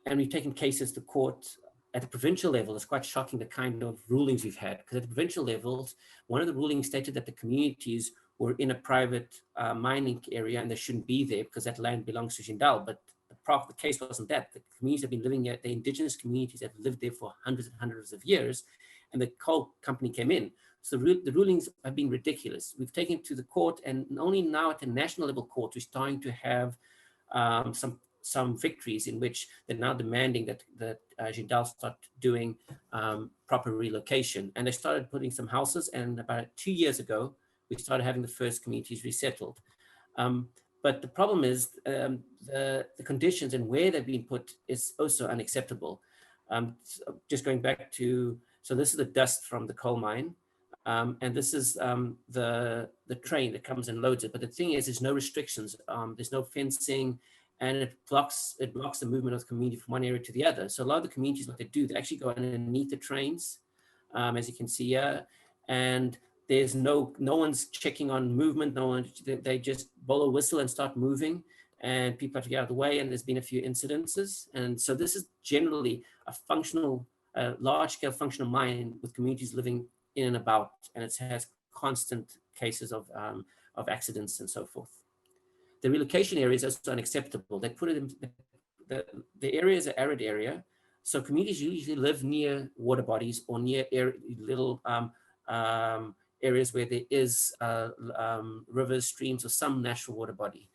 we've taken cases to court at the provincial level. It's quite shocking the kind of rulings we've had, because at the provincial levels, one of the rulings stated that the communities were in a private mining area and they shouldn't be there because that land belongs to Jindal. But the case wasn't that. The communities have been living there, the indigenous communities have lived there for hundreds and hundreds of years, and the coal company came in. So the rulings have been ridiculous. We've taken it to the court, and only now at the national level court, we're starting to have some victories in which they're now demanding that Jindal start doing proper relocation. And they started putting some houses, and about 2 years ago, we started having the first communities resettled. But the problem is the conditions and where they've been put is also unacceptable. So just going back to, so this is the dust from the coal mine. And this is the train that comes and loads it. But the thing is, there's no restrictions. There's no fencing, and it blocks the movement of the community from one area to the other. So a lot of the communities, what they do, they actually go underneath the trains, as you can see here, and there's no one's checking on movement. They just blow a whistle and start moving, and people have to get out of the way. And there's been a few incidences, and so this is generally a functional, large-scale functional mine with communities living in and about, and it has constant cases of accidents and so forth. The relocation area is also unacceptable. They put it in, the area is an arid area, so communities usually live near water bodies or near little areas where there is rivers, streams, or some natural water body.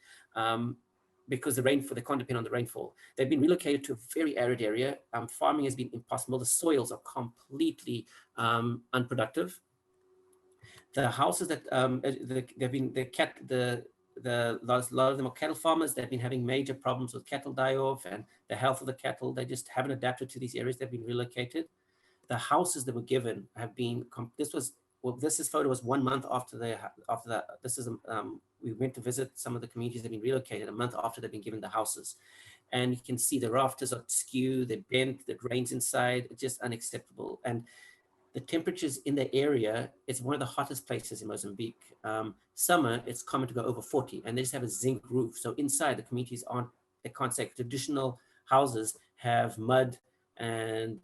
Because the rainfall, they can't depend on the rainfall. They've been relocated to a very arid area. Farming has been impossible. The soils are completely unproductive. The houses that a lot of them are cattle farmers. They've been having major problems with cattle die-off and the health of the cattle. They just haven't adapted to these areas. They've been relocated. The houses that were given have been, this photo was 1 month after we went to visit some of the communities that have been relocated, a month after they've been given the houses. And you can see the rafters are skew, they're bent, the drains inside, it's just unacceptable. And the temperatures in the area, it's one of the hottest places in Mozambique. Summer, it's common to go over 40, and they just have a zinc roof. So inside, the communities they can't say, traditional houses have mud and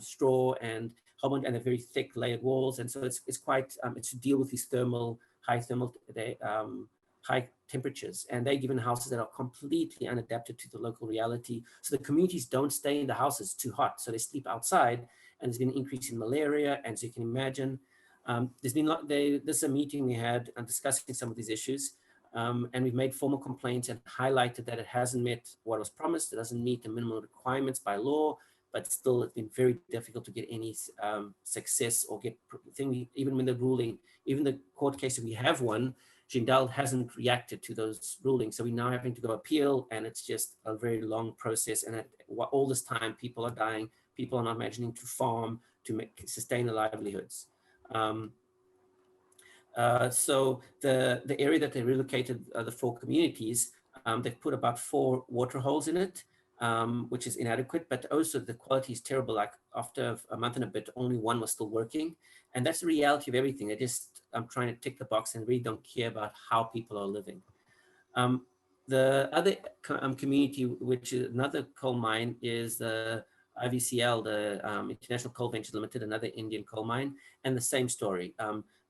straw and they're very thick layered walls. And so it's quite, it's to deal with these high temperatures, and they're given houses that are completely unadapted to the local reality. So the communities don't stay in the houses, it's too hot, so they sleep outside, and there's been an increase in malaria. And so you can imagine, this is a meeting we had discussing some of these issues, and we've made formal complaints and highlighted that it hasn't met what was promised. It doesn't meet the minimum requirements by law, but still it's been very difficult to get any success or even when the ruling, even the court case that we have won, Jindal hasn't reacted to those rulings. So we're now having to go appeal, and it's just a very long process. And all this time, people are dying. People are not imagining to farm to sustain their livelihoods. So the area that they relocated the 4 communities, they've put about 4 water holes in it, which is inadequate, but also the quality is terrible. Like after a month and a bit, only 1 was still working. And that's the reality of everything. I'm trying to tick the box and really don't care about how people are living. The other community, which is another coal mine, is the IVCL, the International Coal Ventures Limited, another Indian coal mine, and the same story.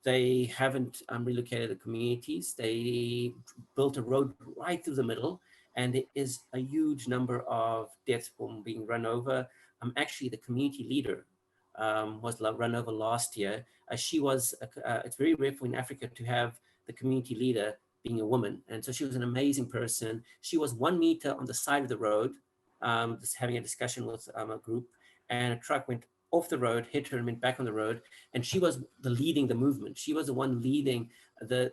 They haven't relocated the communities. They built a road right through the middle, and there is a huge number of deaths from being run over. Actually, the community leader was run over last year. She was, it's very rare for in Africa to have the community leader being a woman. And so she was an amazing person. She was 1 meter on the side of the road, just having a discussion with a group, and a truck went off the road, hit her and went back on the road. And she was leading the movement. She was the one leading the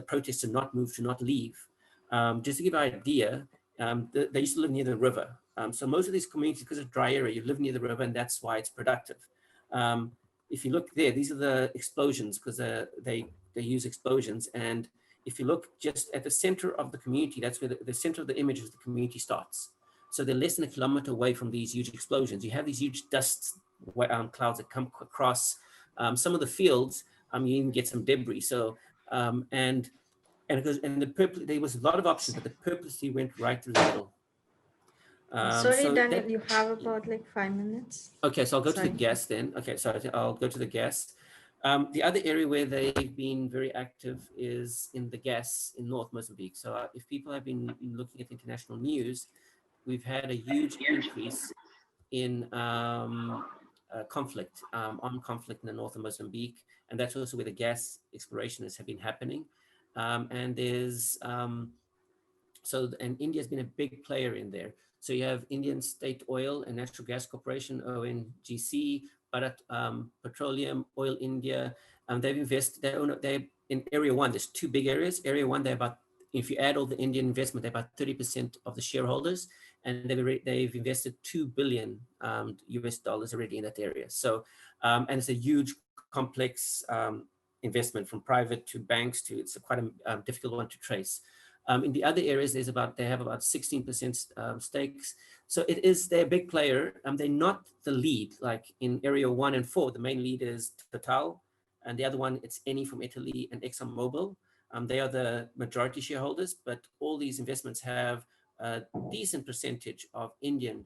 protest to not move, to not leave. Just to give you an idea, they used to live near the river. So most of these communities, because of dry area, you live near the river, and that's why it's productive. If you look there, these are the explosions, because they use explosions. And if you look just at the center of the community, that's where the center of the image of the community starts. So they're less than a kilometer away from these huge explosions. You have these huge dust clouds that come across some of the fields. You even get some debris. So and there was a lot of options, but the purposely went right through the middle. Sorry, so Daniel, that, you have about like 5 minutes. Okay, so I'll go Sorry. to the gas then. Okay, so I'll go to the gas. The other area where they've been very active is in the gas in North Mozambique. So if people have been looking at international news, we've had a huge increase in armed conflict in the north of Mozambique, and that's also where the gas exploration have been happening. And there's and India has been a big player in there. So you have Indian State Oil and Natural Gas Corporation, ONGC, Bharat Petroleum, Oil India. They've invested. They in Area 1. There's 2 big areas. Area 1, they're about, if you add all the Indian investment, they're about 30% of the shareholders, and they've invested $2 billion US dollars already in that area. So and it's a huge, complex investment from private to banks to, it's quite a difficult one to trace. In the other areas, they have about 16% stakes. So they're a big player. They're not the lead, like in Area 1 and 4, the main lead is Tata, and the other one, it's Eni from Italy and Exim. They are the majority shareholders, but all these investments have a decent percentage of Indian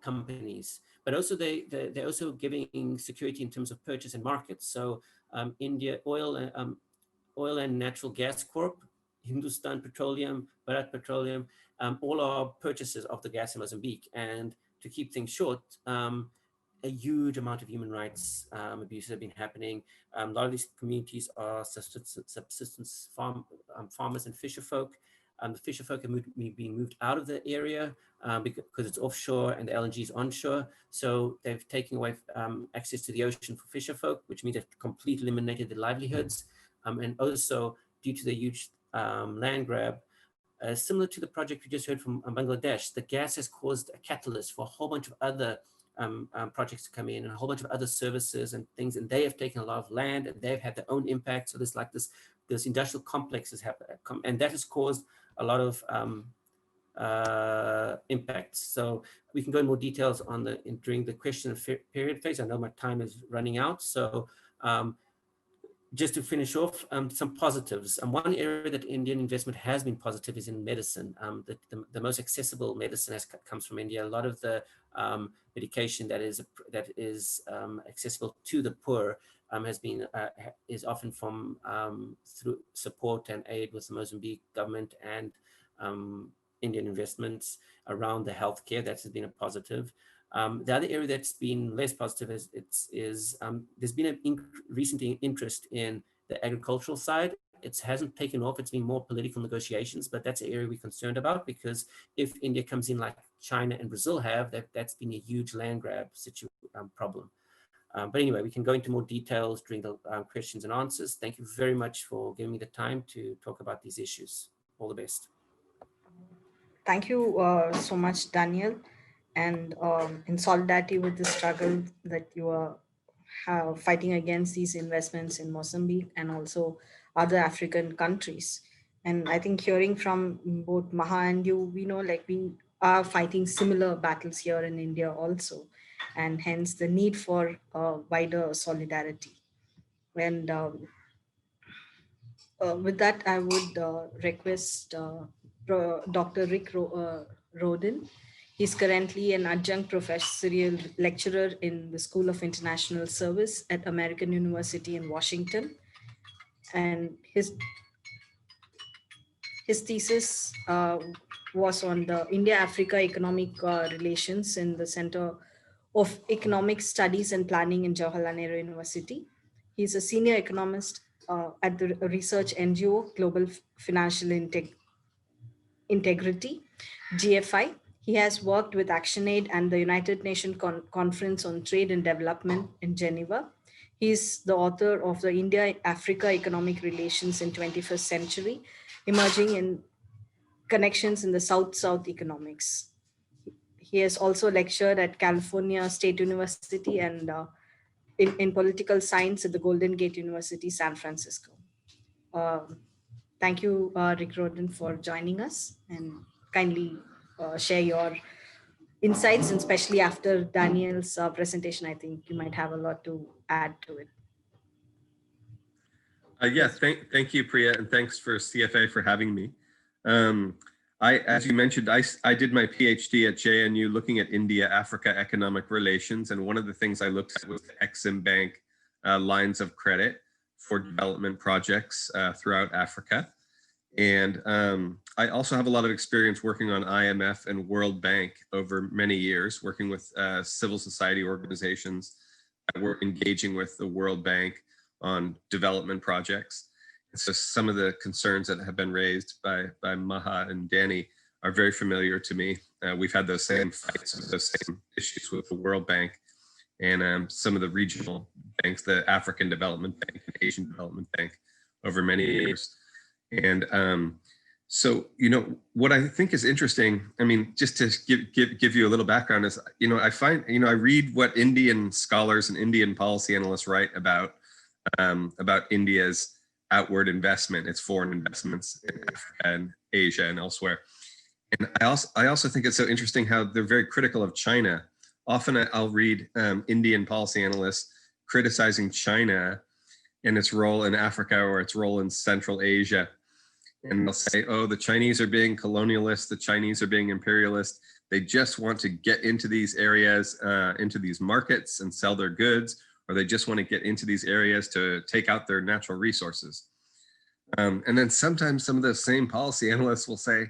companies, but also they're also giving security in terms of purchase and markets. So India Oil and Natural Gas Corp, Hindustan Petroleum, Bharat Petroleum, all are purchasers of the gas in Mozambique. And to keep things short, a huge amount of human rights abuses have been happening. A lot of these communities are subsistence farmers and fisher folk. The fisher folk are being moved out of the area because it's offshore and the LNG is onshore. So they've taken away access to the ocean for fisher folk, which means they've completely eliminated their livelihoods. And also due to the huge land grab, similar to the project we just heard from Bangladesh, the gas has caused a catalyst for a whole bunch of other projects to come in and a whole bunch of other services and things, and they have taken a lot of land and they've had their own impact. So there's like this industrial complexes happen, and that has caused a lot of impacts. So we can go in more details on during the question period phase. I know my time is running out. So just to finish off, some positives. One area that Indian investment has been positive is in medicine. The most accessible medicine comes from India. A lot of the medication that is accessible to the poor is often from through support and aid with the Mozambique government and Indian investments around the healthcare. That's been a positive. The other area that's been less positive is there's been a recent interest in the agricultural side. It hasn't taken off. It's been more political negotiations, but that's an area we're concerned about, because if India comes in like China and Brazil have, that's been a huge land grab problem. But anyway, we can go into more details during the questions and answers. Thank you very much for giving me the time to talk about these issues. All the best. Thank you so much, Daniel. And in solidarity with the struggle that you are fighting against these investments in Mozambique and also other African countries. And I think hearing from both Maha and you, we know like we are fighting similar battles here in India also, and hence the need for wider solidarity. And with that, I would request Dr. Rowden. He's currently an adjunct professorial lecturer in the School of International Service at American University in Washington. And his thesis was on the India-Africa economic relations in the Center of Economic Studies and Planning in Jawaharlal Nehru University. He's a senior economist at the research NGO Global Financial Integrity, GFI. He has worked with ActionAid and the United Nations Conference on Trade and Development in Geneva. He is the author of the India-Africa Economic Relations in 21st Century, Emerging in Connections in the South-South Economics. He has also lectured at California State University and in political science at the Golden Gate University, San Francisco. Thank you, Rick Rowden, for joining us, and kindly share your insights, and especially after Daniel's presentation, I think you might have a lot to add to it. Yes, thank you, Priya, and thanks for CFA for having me. As you mentioned, I did my PhD at JNU looking at India-Africa economic relations, and one of the things I looked at was the Exim Bank lines of credit for development projects throughout Africa. And I also have a lot of experience working on IMF and World Bank over many years, working with civil society organizations that were engaging with the World Bank on development projects. So some of the concerns that have been raised by Maha and Danny are very familiar to me. We've had those same fights, those same issues with the World Bank and some of the regional banks, the African Development Bank and Asian Development Bank, over many years. And so, you know, what I think is interesting, I mean, just to give you a little background is, you know, I find, you know, I read what Indian scholars and Indian policy analysts write about India's outward investment, its foreign investments in Africa and Asia and elsewhere. And I also think it's so interesting how they're very critical of China. Often I'll read Indian policy analysts criticizing China and its role in Africa or its role in Central Asia. And they'll say, oh, the Chinese are being colonialist, the Chinese are being imperialist. They just want to get into these areas, into these markets and sell their goods, or they just want to get into these areas to take out their natural resources. And then sometimes some of those same policy analysts will say,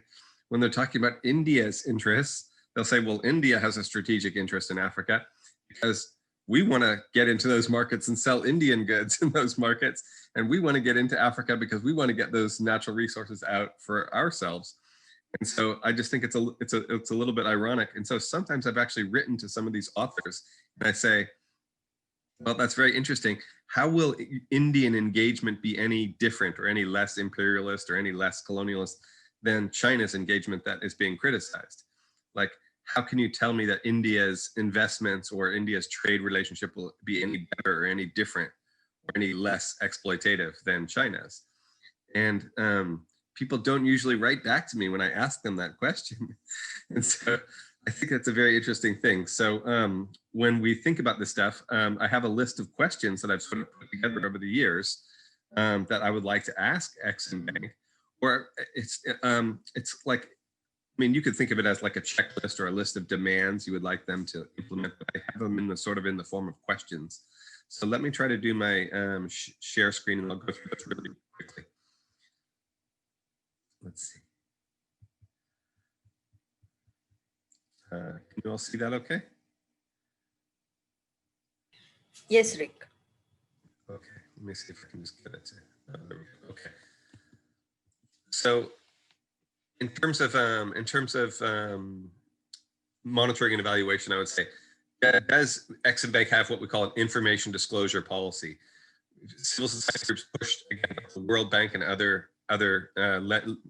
when they're talking about India's interests, they'll say, well, India has a strategic interest in Africa because we want to get into those markets and sell Indian goods in those markets. And we want to get into Africa because we want to get those natural resources out for ourselves. And so I just think it's a little bit ironic. And so sometimes I've actually written to some of these authors and I say, well, that's very interesting. How will Indian engagement be any different or any less imperialist or any less colonialist than China's engagement that is being criticized? Like, how can you tell me that India's investments or India's trade relationship will be any better or any different or any less exploitative than China's? And people don't usually write back to me when I ask them that question. And so I think that's a very interesting thing. So when we think about this stuff, I have a list of questions that I've sort of put together over the years that I would like to ask Exim Bank. Or it's like, I mean, you could think of it as like a checklist or a list of demands you would like them to implement, but I have them in the sort of in the form of questions. So let me try to do my share screen and I'll go through this really quickly. Let's see. Can you all see that okay? Yes, Rick. Okay, let me see if I can just get it to, okay. So in terms of monitoring and evaluation, I would say Does Exim Bank have what we call an information disclosure policy? Civil society groups pushed again the World Bank and other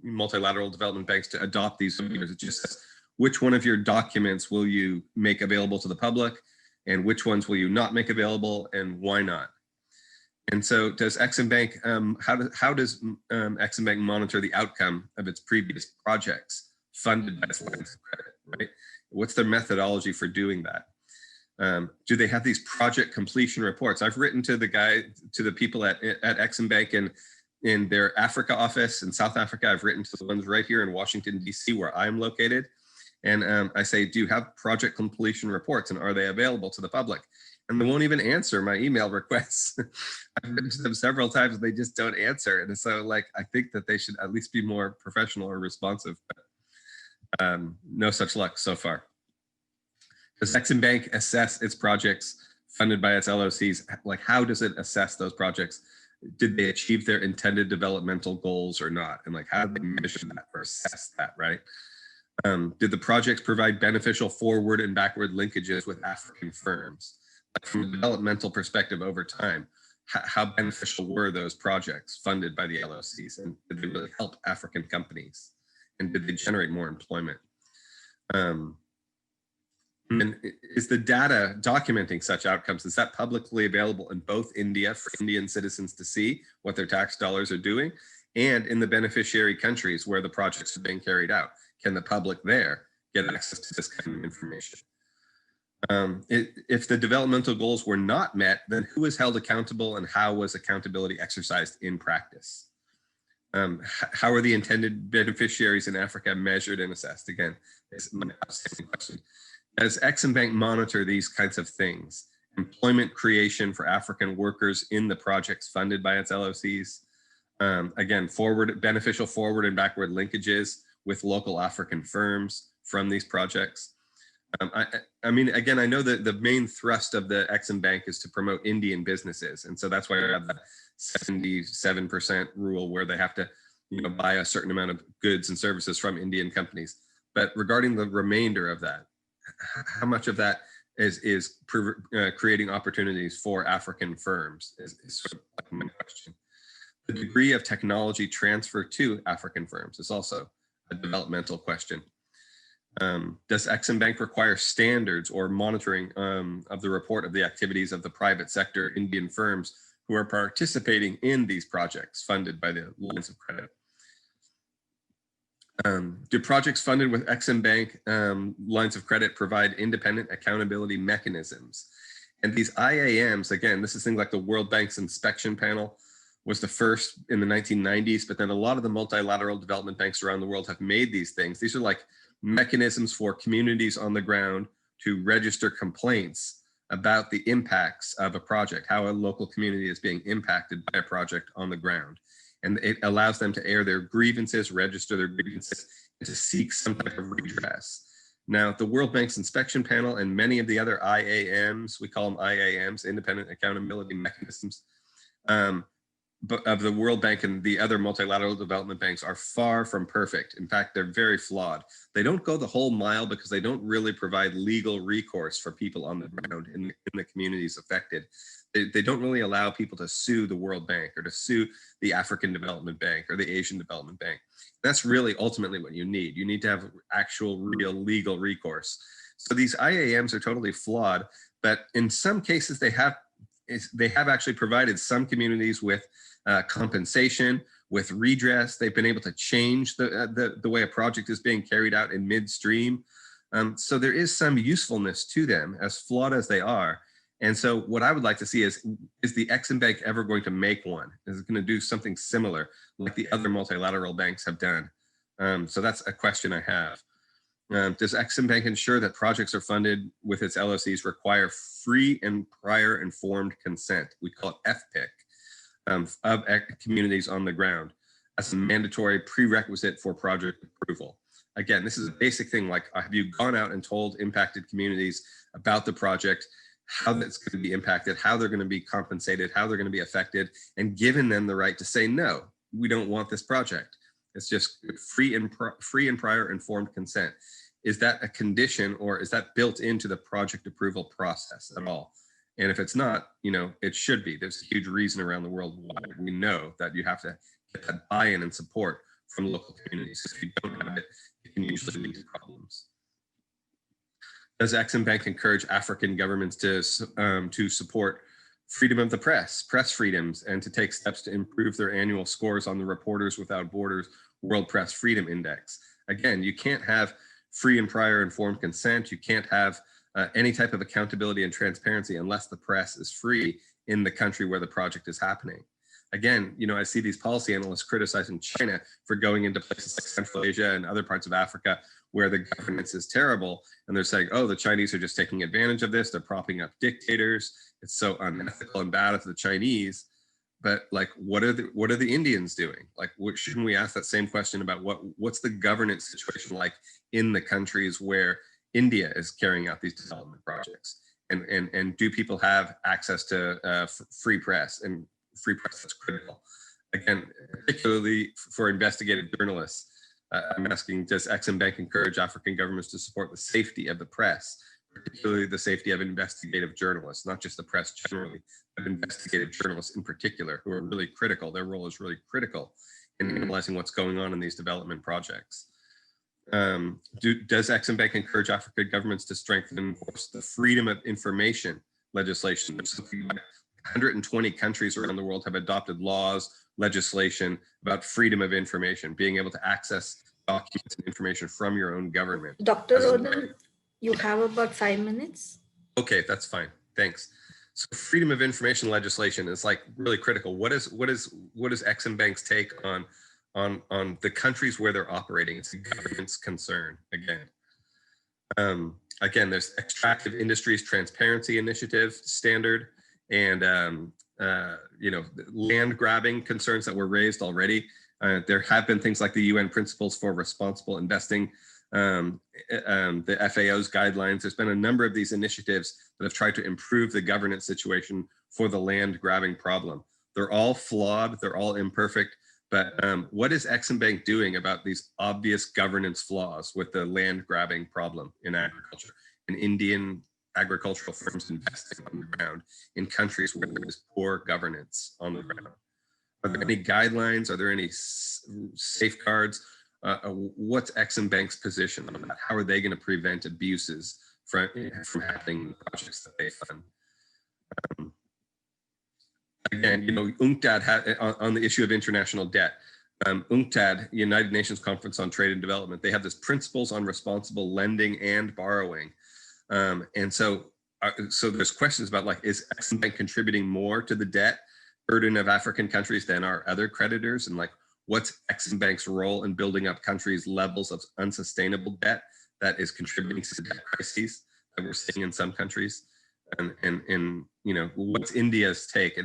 multilateral development banks to adopt these waivers. It just says which one of your documents will you make available to the public, and which ones will you not make available, and why not? And so, does Exim Bank? How does Exim Bank monitor the outcome of its previous projects funded by its lines of credit? Right? What's their methodology for doing that? Do they have these project completion reports? I've written to the people at Exim Bank in their Africa office in South Africa. I've written to the ones right here in Washington, D.C., where I'm located. And I say, do you have project completion reports, and are they available to the public? And they won't even answer my email requests. I've written to them several times and they just don't answer. And so like, I think that they should at least be more professional or responsive, but no such luck so far. Does Exim Bank assess its projects funded by its LOCs? Like, how does it assess those projects? Did they achieve their intended developmental goals or not? And like, how do they measure that or assess that, right? Did the projects provide beneficial forward and backward linkages with African firms? Like from a developmental perspective over time, how beneficial were those projects funded by the LOCs? And did they really help African companies? And did they generate more employment? And is the data documenting such outcomes, is that publicly available in both India for Indian citizens to see what their tax dollars are doing, and in the beneficiary countries where the projects are being carried out? Can the public there get access to this kind of information? If the developmental goals were not met, then who is held accountable and how was accountability exercised in practice? How are the intended beneficiaries in Africa measured and assessed? Again, is my outstanding question. Does Exim Bank monitor these kinds of things? Employment creation for African workers in the projects funded by its LOCs. Again, beneficial forward and backward linkages with local African firms from these projects. I mean, again, I know that the main thrust of the Exim Bank is to promote Indian businesses. And so that's why I have that 77% rule where they have to, buy a certain amount of goods and services from Indian companies. But regarding the remainder of that, how much of that is creating opportunities for African firms is sort of like my question. The degree of technology transfer to African firms is also a developmental question. Does Exim Bank require standards or monitoring of the report of the activities of the private sector Indian firms who are participating in these projects funded by the lines of credit? Do projects funded with Exim Bank lines of credit provide independent accountability mechanisms? And these IAMs, again, this is things like the World Bank's inspection panel was the first in the 1990s, but then a lot of the multilateral development banks around the world have made these things. These are like mechanisms for communities on the ground to register complaints about the impacts of a project, how a local community is being impacted by a project on the ground. And it allows them to air their grievances, register their grievances, and to seek some type of redress. Now, the World Bank's inspection panel and many of the other IAMs, we call them IAMs, independent accountability mechanisms, but of the World Bank and the other multilateral development banks are far from perfect. In fact, they're very flawed. They don't go the whole mile because they don't really provide legal recourse for people on the ground in the communities affected. They don't really allow people to sue the World Bank or to sue the African Development Bank or the Asian Development Bank. That's really ultimately what you need. You need to have actual real legal recourse. So these IAMs are totally flawed, but in some cases they have actually provided some communities with compensation, with redress. They've been able to change the way a project is being carried out in midstream. So there is some usefulness to them, as flawed as they are. And so what I would like to see is the Exim Bank ever going to make one? Is it going to do something similar like the other multilateral banks have done? So that's a question I have. Does Exim Bank ensure that projects are funded with its LOCs require free and prior informed consent? We call it FPIC, of communities on the ground as a mandatory prerequisite for project approval. Again, this is a basic thing, like have you gone out and told impacted communities about the project, how that's going to be impacted, how they're going to be compensated, how they're going to be affected, and given them the right to say, no, we don't want this project. It's just free and prior informed consent. is that a condition or is that built into the project approval process at all? And if it's not, you know, it should be. There's a huge reason around the world why we know that you have to get that buy-in and support from local communities. If you don't have it, it can usually lead to problems. Does Exim Bank encourage African governments to support freedom of the press freedoms, and to take steps to improve their annual scores on the Reporters Without Borders World Press Freedom Index? Again, you can't have free and prior informed consent. You can't have any type of accountability and transparency unless the press is free in the country where the project is happening. Again, you know, I see these policy analysts criticizing China for going into places like Central Asia and other parts of Africa where the governance is terrible. And they're saying, oh, the Chinese are just taking advantage of this. They're propping up dictators. It's so unethical and bad of the Chinese. But like, what are the Indians doing? Like, shouldn't we ask that same question about what's the governance situation like in the countries where India is carrying out these development projects? And do people have access to free press, and free press that's critical? Again, particularly for investigative journalists, I'm asking, does Exim Bank encourage African governments to support the safety of the press, particularly the safety of investigative journalists, not just the press generally, but investigative journalists in particular, who are really critical. Their role is really critical in analyzing what's going on in these development projects. Does Exim Bank encourage African governments to strengthen and enforce the freedom of information legislation? There's something like 120 countries around the world have adopted laws, legislation about freedom of information, being able to access documents and information from your own government. Dr. Rowden, you have about 5 minutes. Okay, that's fine. Thanks. So freedom of information legislation is like really critical. What is Exim Bank's take on the countries where they're operating? It's a governance concern again. Again, there's Extractive Industries Transparency Initiative standard, and you know, land grabbing concerns that were raised already. There have been things like the UN Principles for Responsible Investing, the FAO's guidelines. There's been a number of these initiatives that have tried to improve the governance situation for the land grabbing problem. They're all flawed, they're all imperfect, but what is Exim Bank doing about these obvious governance flaws with the land grabbing problem in agriculture, in Indian agricultural firms investing on the ground in countries where there is poor governance on the ground? Are there any guidelines? Are there any safeguards? What's Exim Bank's position on that? How are they going to prevent abuses from happening in the projects that they fund? Again, you know, UNCTAD had, on the issue of international debt, UNCTAD, United Nations Conference on Trade and Development, they have this principles on responsible lending and borrowing. And so there's questions about, like, is Exim Bank contributing more to the debt burden of African countries than our other creditors? And like, what's Exim Bank's role in building up countries' levels of unsustainable debt that is contributing to the debt crises that we're seeing in some countries? And you know, what's India's take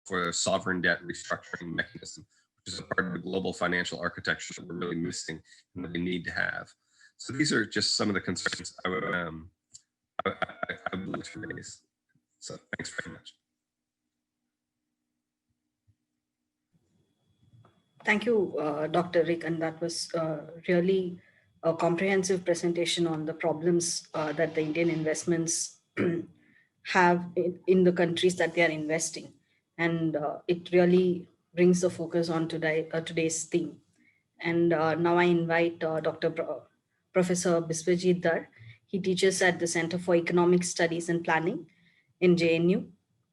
for a sovereign debt restructuring mechanism, which is a part of the global financial architecture that we're really missing and that we need to have? So these are just some of the concerns I would like to raise. So thanks very much. Thank you, Dr. Rick, and that was really a comprehensive presentation on the problems that the Indian investments have in the countries that they are investing. And it really brings the focus on today's theme. And now I invite Professor Biswajit Dhar. He teaches at the Center for Economic Studies and Planning in JNU.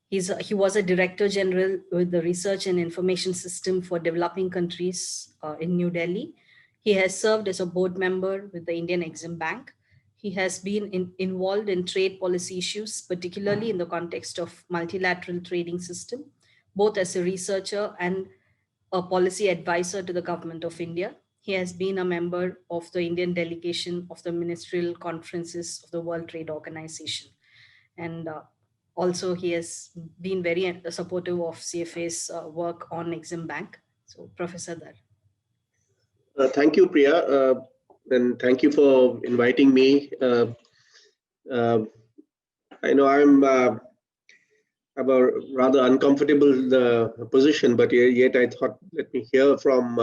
He was a Director General with the Research and Information System for Developing Countries in New Delhi. He has served as a board member with the Indian Exim Bank. He has been involved in trade policy issues, particularly in the context of multilateral trading system, both as a researcher and a policy advisor to the government of India. He has been a member of the Indian delegation of the ministerial conferences of the World Trade Organization. And also he has been very supportive of CFA's work on Exim Bank. So Professor Dhar. Thank you, Priya, and thank you for inviting me. I know I'm a rather uncomfortable position, but yet I thought, let me hear from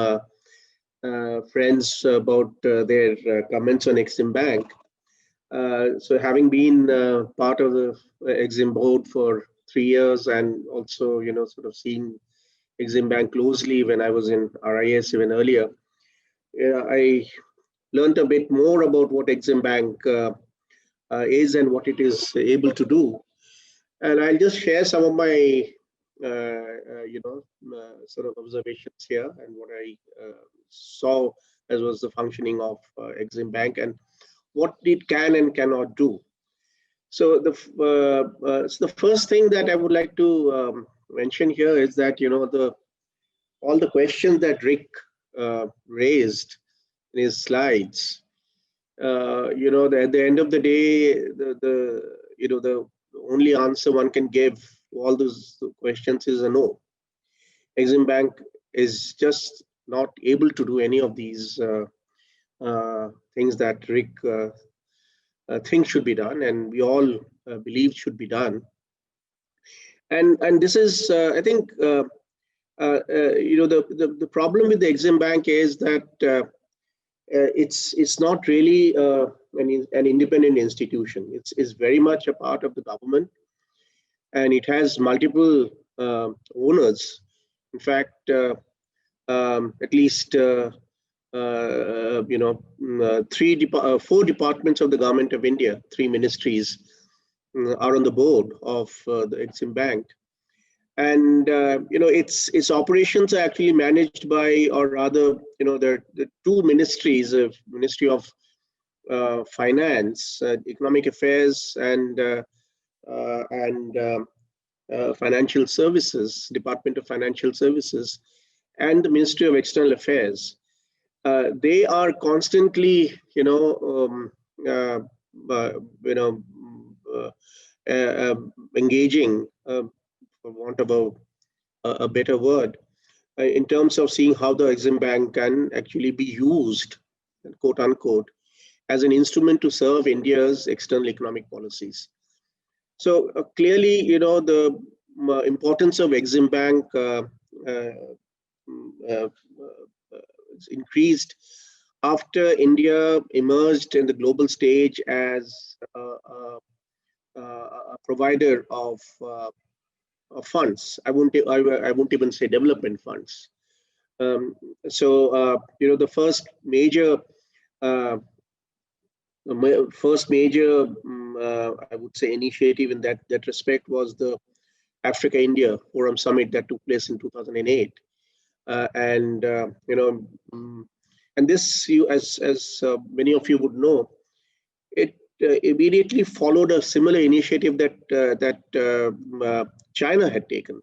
friends about their comments on Exim Bank. So having been part of the Exim board for 3 years, and also, sort of seeing Exim Bank closely when I was in RIS even earlier, I learned a bit more about what Exim Bank is and what it is able to do. And I'll just share some of my, sort of observations here and what I saw as was the functioning of Exim Bank and what it can and cannot do. So the first thing that I would like to mention here is that all the questions that Rick raised in his slides, at the end of the day, the only answer one can give to all those questions is a no. Exim Bank is just not able to do any of these things that Rick thinks should be done, and we all believe should be done. And this is, I think, the problem with the Exim Bank is that it's not really an independent institution. It's very much a part of the government, and it has multiple owners. In fact, at least 4 departments of the government of India, 3 ministries are on the board of the Exim Bank. And its operations are actually managed by, or rather, the 2 ministries of Ministry of Finance, Economic Affairs, and Financial Services, Department of Financial Services, and the Ministry of External Affairs. They are constantly, engaging, for want of a better word, in terms of seeing how the Exim Bank can actually be used, quote unquote, as an instrument to serve India's external economic policies. So clearly, the importance of Exim Bank increased after India emerged in the global stage as a provider of funds. I won't even say development funds. The first major I would say initiative in that respect was the Africa-India Forum Summit that took place in 2008. And this, as many of you would know, it immediately followed a similar initiative that China had taken.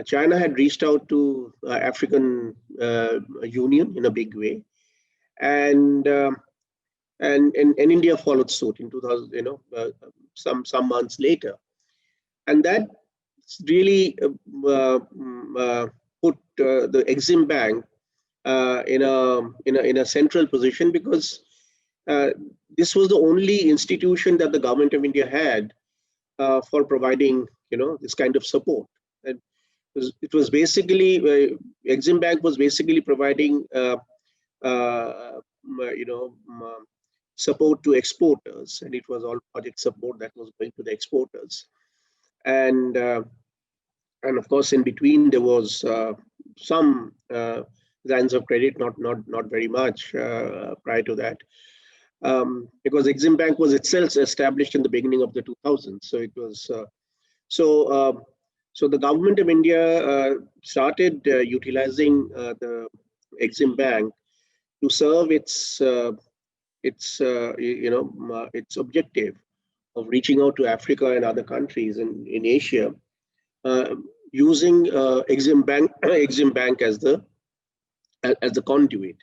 China had reached out to African Union in a big way, and India followed suit in 2000. Some months later, and that really put the Exim Bank in a central position, because this was the only institution that the government of India had for providing this kind of support. And it was basically Exim Bank was basically providing support to exporters, and it was all project support that was going to the exporters. And of course, in between there was some lines of credit, not very much prior to that, because Exim Bank was itself established in the beginning of the 2000s. So it was so the government of India started utilizing the Exim Bank to serve its objective of reaching out to Africa and other countries in Asia, using Exim Bank as the conduit.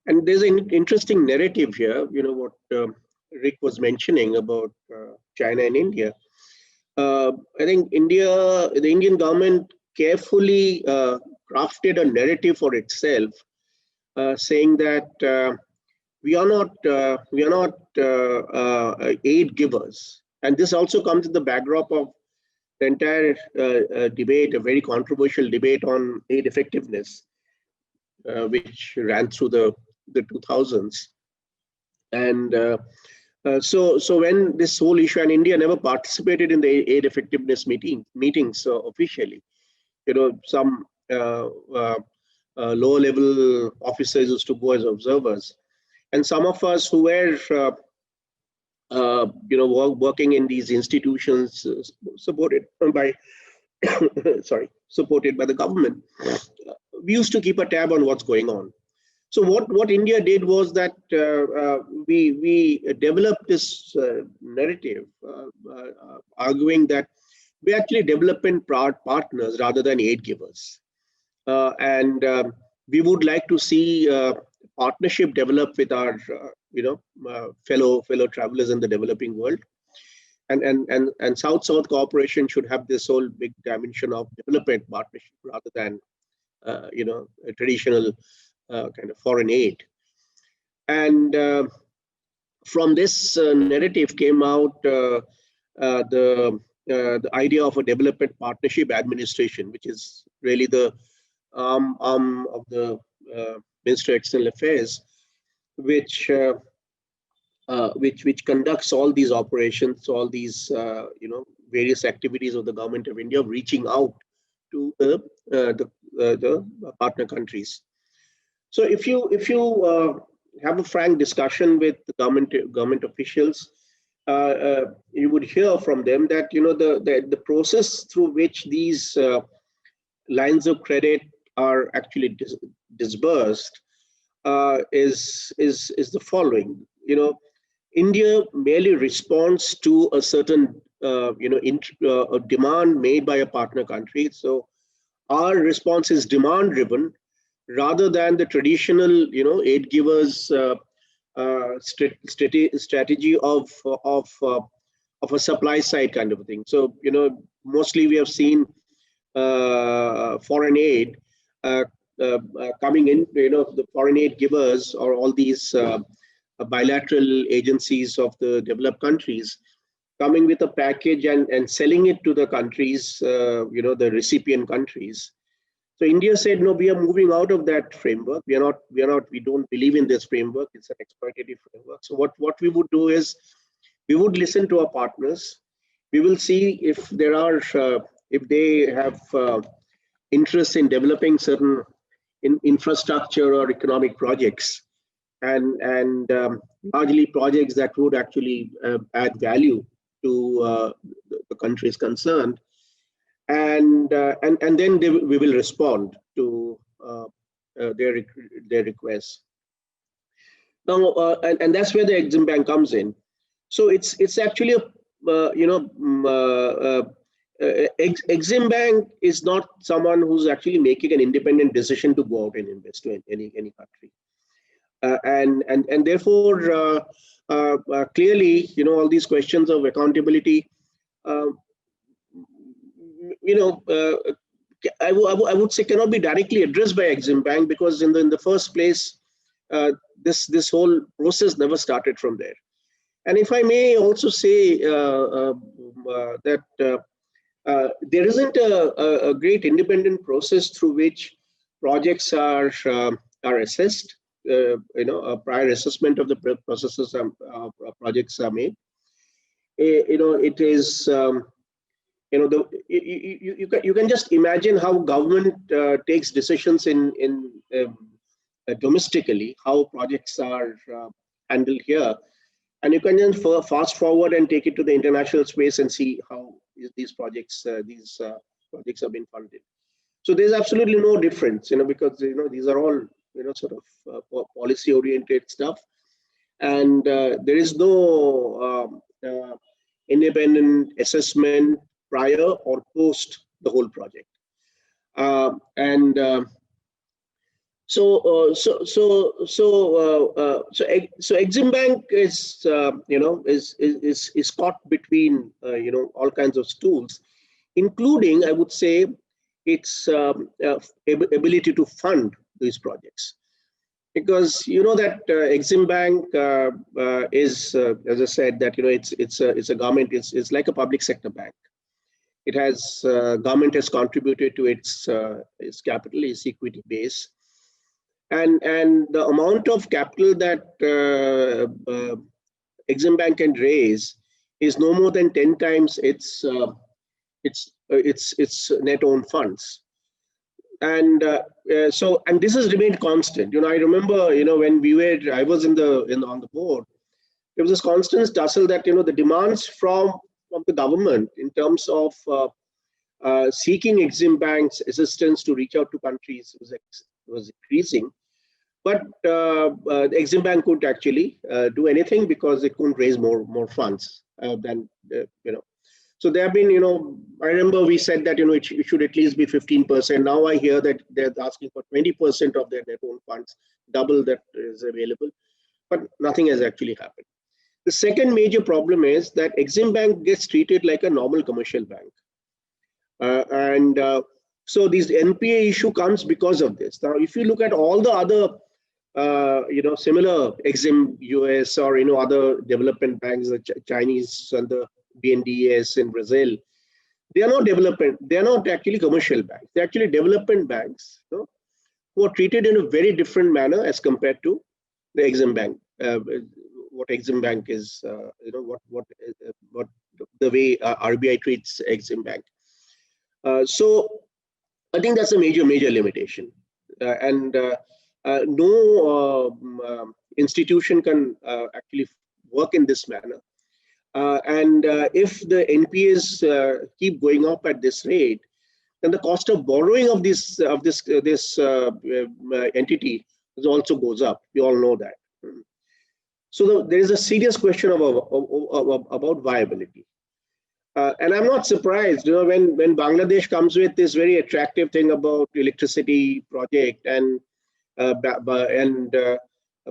And there's an interesting narrative here. What Rick was mentioning about China and India. I think the Indian government carefully crafted a narrative for itself, saying that we are not aid givers, and this also comes in the backdrop of the entire debate, a very controversial debate on aid effectiveness, which ran through the 2000s. And so when this whole issue, and India never participated in the aid effectiveness meetings officially. Some lower level officers used to go as observers, and some of us who were working in these institutions supported by supported by the government, we used to keep a tab on what's going on. So what India did was that we developed this narrative, arguing that we're actually development partners rather than aid givers, and we would like to see partnership develop with our fellow travelers in the developing world, and South-South cooperation should have this whole big dimension of development partnership rather than a traditional kind of foreign aid. And from this narrative came out the idea of a development partnership administration, which is really the arm of the Ministry of External Affairs, which conducts all these operations, all these various activities of the government of India, reaching out to the partner countries. So if you have a frank discussion with the government officials, you would hear from them that the process through which these lines of credit are actually disbursed is the following. India merely responds to a certain a demand made by a partner country. So our response is demand driven rather than the traditional aid givers strategy of a supply side kind of a thing. So mostly we have seen foreign aid coming in, the foreign aid givers or all these bilateral agencies of the developed countries coming with a package and selling it to the countries, the recipient countries. So India said, no, we are moving out of that framework. We don't believe in this framework. It's an exploitative framework. So what we would do is we would listen to our partners. We will see if there are, if they have interest in developing certain infrastructure or economic projects, and largely projects that would actually add value to the countries concerned. And then we will respond to their requests. Now, and that's where the Exim Bank comes in. So it's actually Exim Bank is not someone who's actually making an independent decision to go out and invest in any country, and therefore clearly all these questions of accountability. I would say cannot be directly addressed by Exim Bank, because in the first place, this whole process never started from there. And if I may also say that there isn't a great independent process through which projects are assessed. A prior assessment of the processes projects are made. It is. You can just imagine how government takes decisions in domestically, how projects are handled here, and you can then fast forward and take it to the international space and see how these projects have been funded. So there's absolutely no difference, because these are all sort of policy oriented stuff, and there is no independent assessment prior or post the whole project, so Exim Bank is is caught between all kinds of stools, including, I would say, its ability to fund these projects, because that Exim Bank is, as I said, that it's a government. It's like a public sector bank. It has government has contributed to its capital, its equity base, and the amount of capital that Exim Bank can raise is no more than 10 times its net owned funds. And and this has remained constant. I remember, when I was on the board, there was this constant tussle that, the demands from the government in terms of seeking Exim Bank's assistance to reach out to countries was increasing. But the Exim Bank couldn't actually do anything because it couldn't raise more funds than, So there have been, I remember we said that, it should at least be 15%. Now I hear that they're asking for 20% of their net own funds, double that is available, but nothing has actually happened. The second major problem is that Exim Bank gets treated like a normal commercial bank. So this NPA issue comes because of this. Now, if you look at all the other, similar Exim US or, other development banks, the Chinese and the BNDES in Brazil, they are not development. They are not actually commercial banks. They're actually development banks, who are treated in a very different manner as compared to the Exim Bank. What Exim Bank is, what the way RBI treats Exim Bank. So I think that's a major limitation, no institution can actually work in this manner. If the NPAs keep going up at this rate, then the cost of borrowing of this entity also goes up. We all know that. So there is a serious question about viability. And I'm not surprised, when Bangladesh comes with this very attractive thing about electricity project, and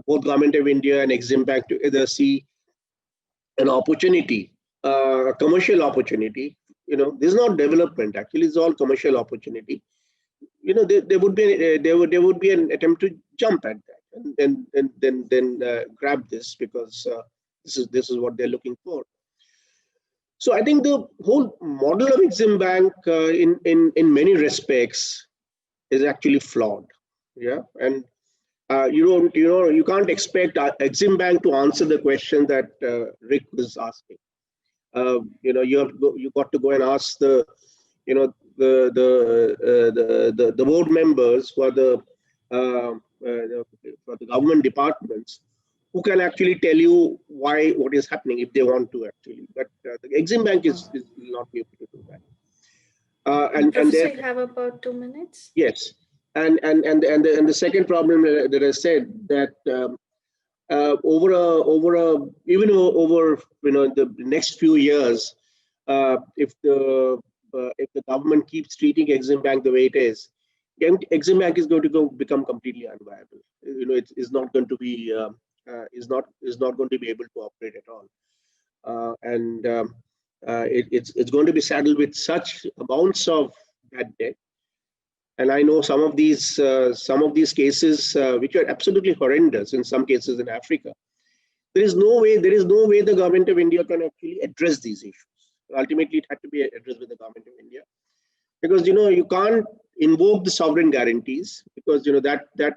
both Government of India and Exim Bank together see an opportunity, commercial opportunity. This is not development. Actually, it's all commercial opportunity. There would be an attempt to jump at that and then grab this, because this is what they're looking for. So I think the whole model of Exim Bank, in many respects, is actually flawed. Yeah, and you can't expect Exim Bank to answer the question that Rick was asking. You got to go and ask the board members for the government departments, who can actually tell you what is happening if they want to actually. But the Exim Bank will not be able to do that. And you have about 2 minutes. Yes, and the second problem that I said, that even over the next few years, if the government keeps treating Exim Bank the way it is, Exim Bank is going to become completely unviable. It's not going to be is not going to be able to operate at all, it's going to be saddled with such amounts of bad debt. And I know some of these cases, which are absolutely horrendous in some cases in Africa. There is no way the Government of India can actually address these issues. Ultimately, it had to be addressed with the Government of India, because you can't invoke the sovereign guarantees, because that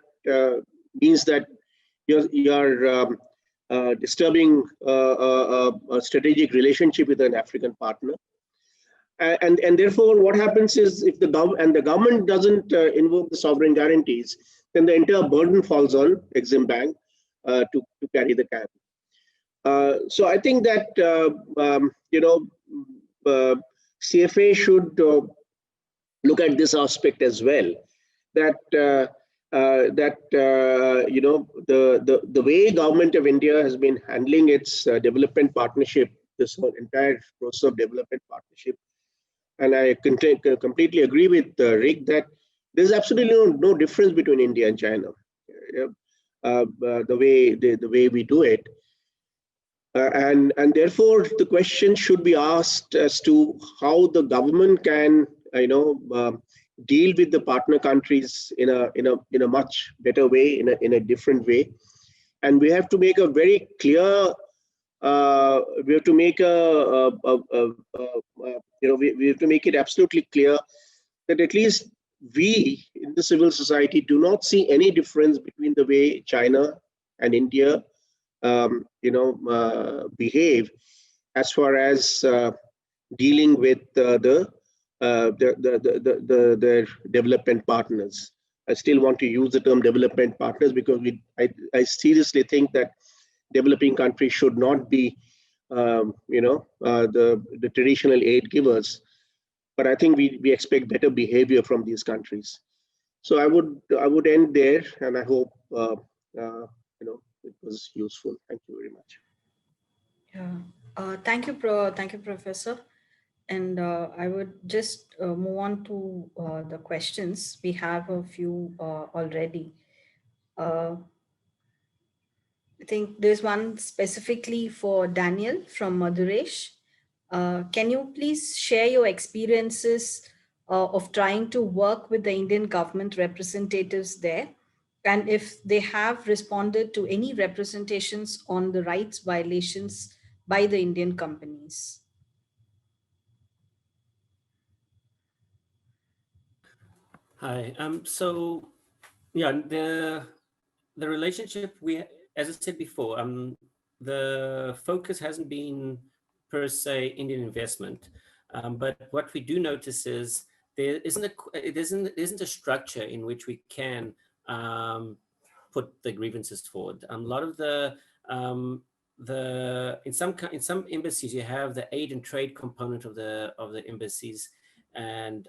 means that you're disturbing a strategic relationship with an African partner. And therefore, what happens is, if the government doesn't invoke the sovereign guarantees, then the entire burden falls on Exim Bank to carry the can. So I think that CFA should look at this aspect as well. That the way Government of India has been handling its development partnership, this whole entire process of development partnership. And I completely agree with Rick that there's absolutely no difference between India and China. The way we do it, and therefore the question should be asked as to how the government can deal with the partner countries in a much better way, in a different way. And we have to make a very clear. We have to make we have to make it absolutely clear that at least we in the civil society do not see any difference between the way China and India, behave as far as dealing with their development partners. I still want to use the term development partners because I seriously think that developing countries should not be, the traditional aid givers. But I think we expect better behavior from these countries. So I would end there, and I hope it was useful. Thank you very much. Yeah. Thank you, Professor. And I would just move on to the questions. We have a few already. I think there's one specifically for Daniel from Maduresh. Can you please share your experiences of trying to work with the Indian government representatives there? And if they have responded to any representations on the rights violations by the Indian companies? Hi. So yeah, the relationship as I said before, the focus hasn't been per se Indian investment, but what we do notice is there isn't a structure in which we can put the grievances forward. A lot of in some embassies you have the aid and trade component of the embassies, and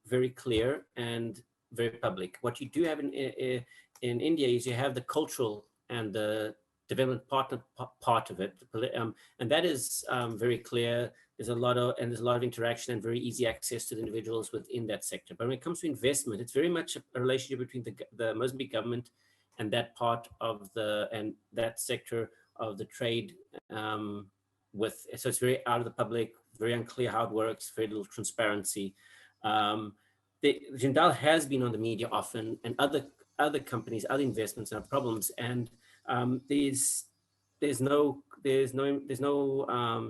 very clear and very public. What you do have in India is you have the cultural and the development partner part of it, and that is very clear. There's a lot of interaction and very easy access to the individuals within that sector. But when it comes to investment, it's very much a relationship between the Mozambique government and that part of that sector of the trade. So it's very out of the public, very unclear how it works, very little transparency. Jindal has been on the media often, and other companies, other investments have problems, and there's no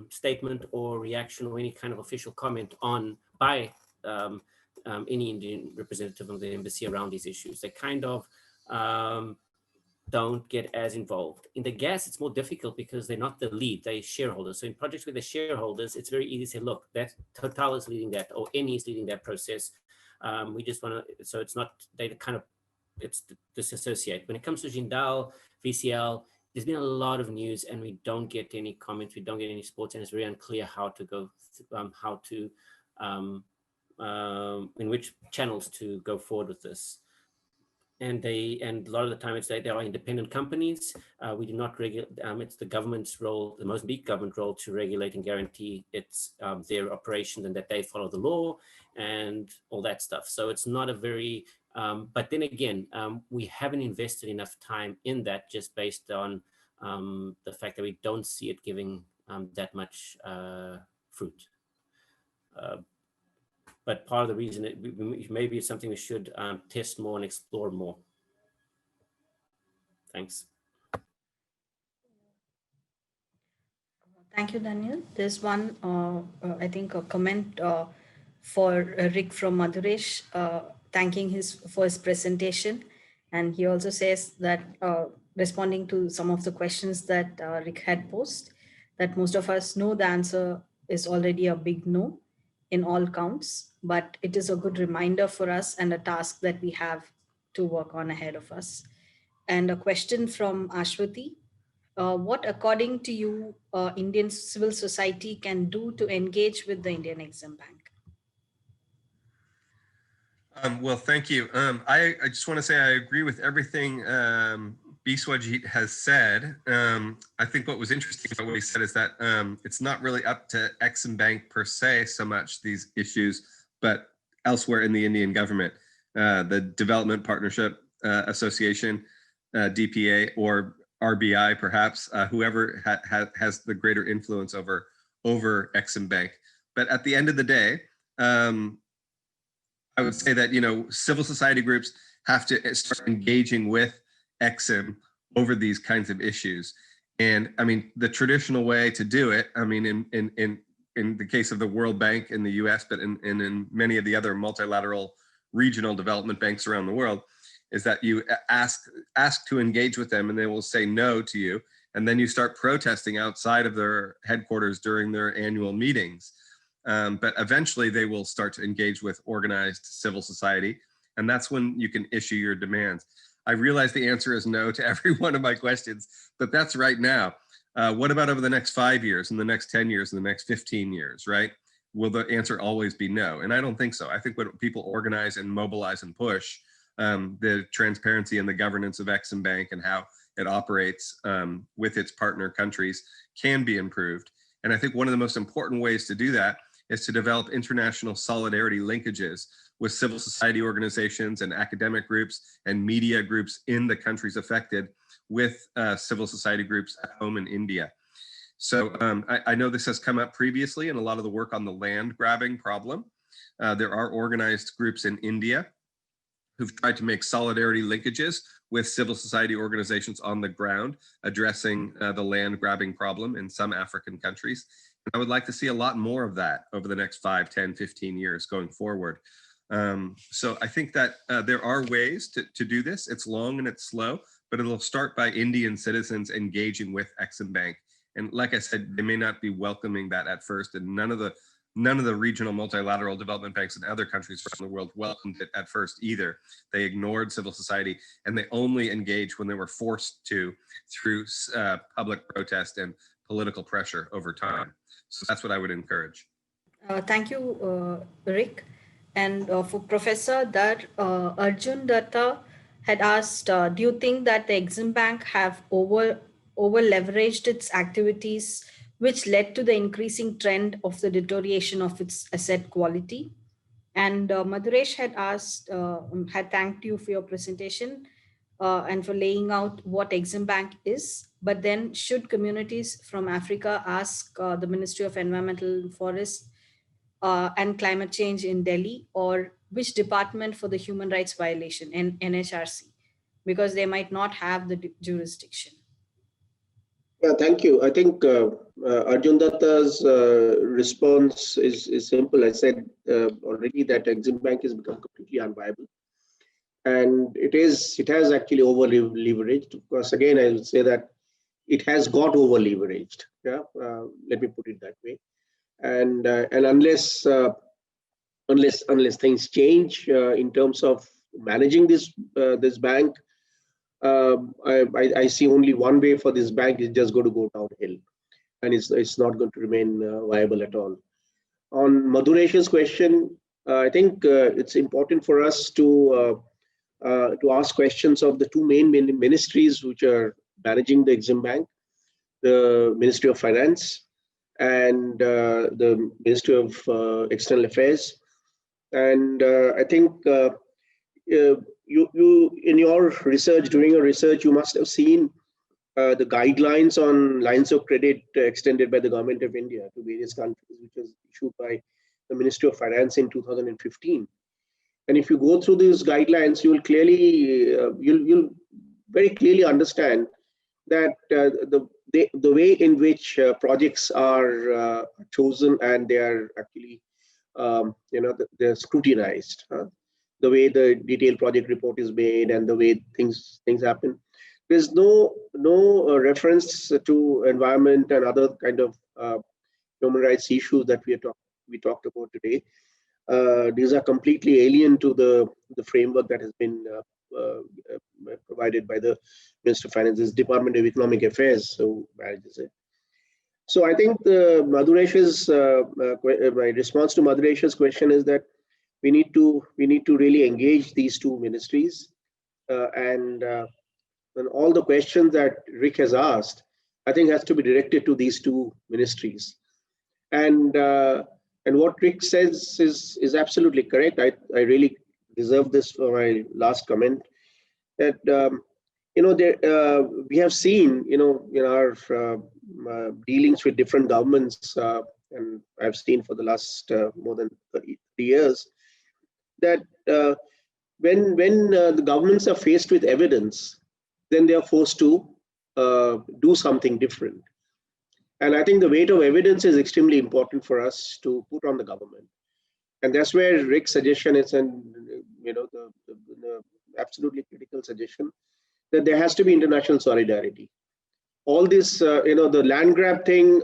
statement or reaction or any kind of official comment by any Indian representative of the embassy around these issues. They kind of don't get as involved. In the gas, it's more difficult because they're not the lead, they're shareholders. So in projects with the shareholders, it's very easy to say, look, that Total is leading that, or Eni is leading that process. We just want to, so it's not, it's disassociate. When it comes to Jindal, VCL, there's been a lot of news and we don't get any comments, we don't get any supports, and it's very unclear how to go, in which channels to go forward with this. And a lot of the time they are independent companies. We do not regulate. It's the government's role, the Mozambique government role, to regulate and guarantee it's their operations and that they follow the law and all that stuff. So it's not a very. But then again, we haven't invested enough time in that, just based on the fact that we don't see it giving that much fruit. But part of the reason maybe it's something we should test more and explore more. Thanks. Thank you, Daniel. There's one, I think, a comment for Rick from Maduresh, thanking for his presentation. And he also says that, responding to some of the questions that Rick had posed, that most of us know the answer is already a big no in all counts, but it is a good reminder for us and a task that we have to work on ahead of us. And a question from Ashwati. What, according to you, Indian civil society can do to engage with the Indian Exim Bank? Well, thank you. I just want to say I agree with everything Biswajit has said. I think what was interesting about what he said is that it's not really up to Exim Bank per se so much, these issues, but elsewhere in the Indian government, the Development Partnership Association, DPA, or RBI perhaps, whoever has the greater influence over Exim Bank. But at the end of the day, I would say that, civil society groups have to start engaging with Exim over these kinds of issues. And I mean, the traditional way to do it, I mean, in the case of the World Bank in the US, but in many of the other multilateral regional development banks around the world, is that you ask to engage with them and they will say no to you. And then you start protesting outside of their headquarters during their annual meetings. But eventually they will start to engage with organized civil society. And that's when you can issue your demands. I realize the answer is no to every one of my questions, but that's right now. What about over the next 5 years and the next 10 years and the next 15 years, right? Will the answer always be no? And I don't think so. I think when people organize and mobilize and push, the transparency and the governance of Exim Bank and how it operates with its partner countries can be improved. And I think one of the most important ways to do that is to develop international solidarity linkages with civil society organizations and academic groups and media groups in the countries affected with civil society groups at home in India. So I know this has come up previously in a lot of the work on the land grabbing problem. There are organized groups in India who've tried to make solidarity linkages with civil society organizations on the ground, addressing the land grabbing problem in some African countries. And I would like to see a lot more of that over the next 5, 10, 15 years going forward. So I think that there are ways to do this. It's long and it's slow, but it'll start by Indian citizens engaging with Exim Bank. And like I said, they may not be welcoming that at first, and none of the regional multilateral development banks in other countries around the world welcomed it at first either. They ignored civil society, and they only engaged when they were forced to through public protest and political pressure over time. So that's what I would encourage. Thank you, Rick. And for Professor Dhar, Arjun Datta had asked, do you think that the Exim Bank have over leveraged its activities, which led to the increasing trend of the deterioration of its asset quality? And Maduresh had asked, had thanked you for your presentation and for laying out what Exim Bank is. But then should communities from Africa ask the Ministry of Environmental Forests and Climate Change in Delhi, or which department for the human rights violation, NHRC, because they might not have the jurisdiction? Yeah, thank you. I think Arjun Datta's response is simple. I said already that Exim Bank has become completely unviable, and it has actually over leveraged. Of course, again, I will say that it has got over leveraged. Yeah, let me put it that way. And unless things change in terms of managing this bank, I see only one way for this bank is just going to go downhill, and it's not going to remain viable at all. On Madhuresh's question, I think it's important for us to ask questions of the two main ministries which are managing the Exim Bank, the Ministry of Finance and the Ministry of External Affairs. And I think you in your research, during your research, you must have seen the guidelines on lines of credit extended by the Government of India to various countries, which was issued by the Ministry of Finance in 2015. And if you go through these guidelines, you will clearly, you'll very clearly understand that the way in which projects are chosen and they are actually, they're scrutinized. The way the detailed project report is made and the way things happen. There's no reference to environment and other kind of human rights issues that we talked about today. These are completely alien to the framework that has been provided by the Minister of Finance's Department of Economic Affairs, so manages it. So I think my response to Madhuresh's question is that we need to really engage these two ministries, and all the questions that Rick has asked, I think, has to be directed to these two ministries. And what Rick says is absolutely correct. I really reserve this for my last comment. That we have seen, in our dealings with different governments, and I've seen for the last more than 30 years, that when the governments are faced with evidence, then they are forced to do something different. And I think the weight of evidence is extremely important for us to put on the government. And that's where Rick's suggestion is, and final suggestion, that there has to be international solidarity. All this, the land grab thing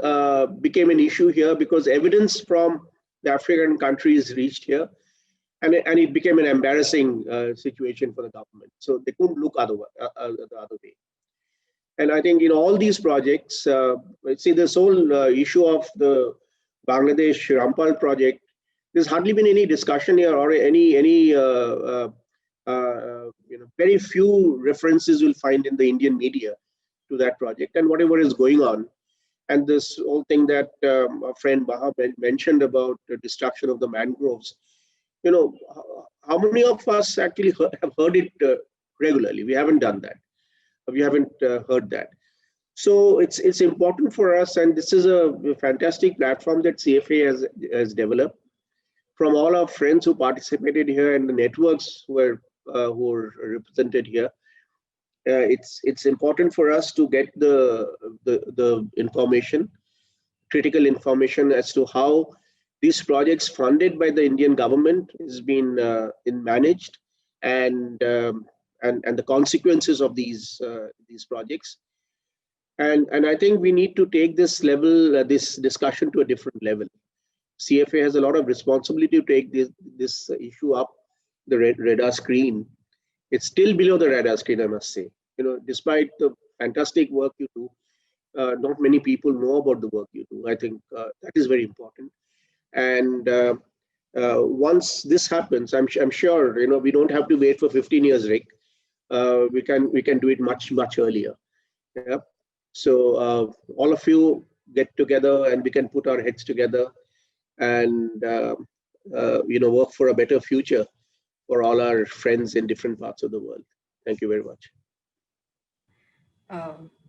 became an issue here because evidence from the African countries reached here, and it became an embarrassing situation for the government. So they couldn't look the other way. And I think in all these projects, see this whole issue of the Bangladesh Rampal project, there's hardly been any discussion here or any very few references you'll find in the Indian media to that project and whatever is going on. And this whole thing that our friend Maha mentioned about the destruction of the mangroves, how many of us actually have heard it regularly? We haven't done that. We haven't heard that. So it's important for us, and this is a fantastic platform that CFA has developed. From all our friends who participated here and the networks who are represented here, it's important for us to get the information, critical information as to how these projects funded by the Indian government is being managed, and the consequences of these projects. And I think we need to take this level, this discussion to a different level. CFA has a lot of responsibility to take this issue up the radar screen. It's still below the radar screen, I must say. Despite the fantastic work you do, not many people know about the work you do. I think that is very important. And once this happens, I'm sure we don't have to wait for 15 years, Rick. We can do it much earlier. Yeah. So all of you get together and we can put our heads together and work for a better future for all our friends in different parts of the world. Thank you very much.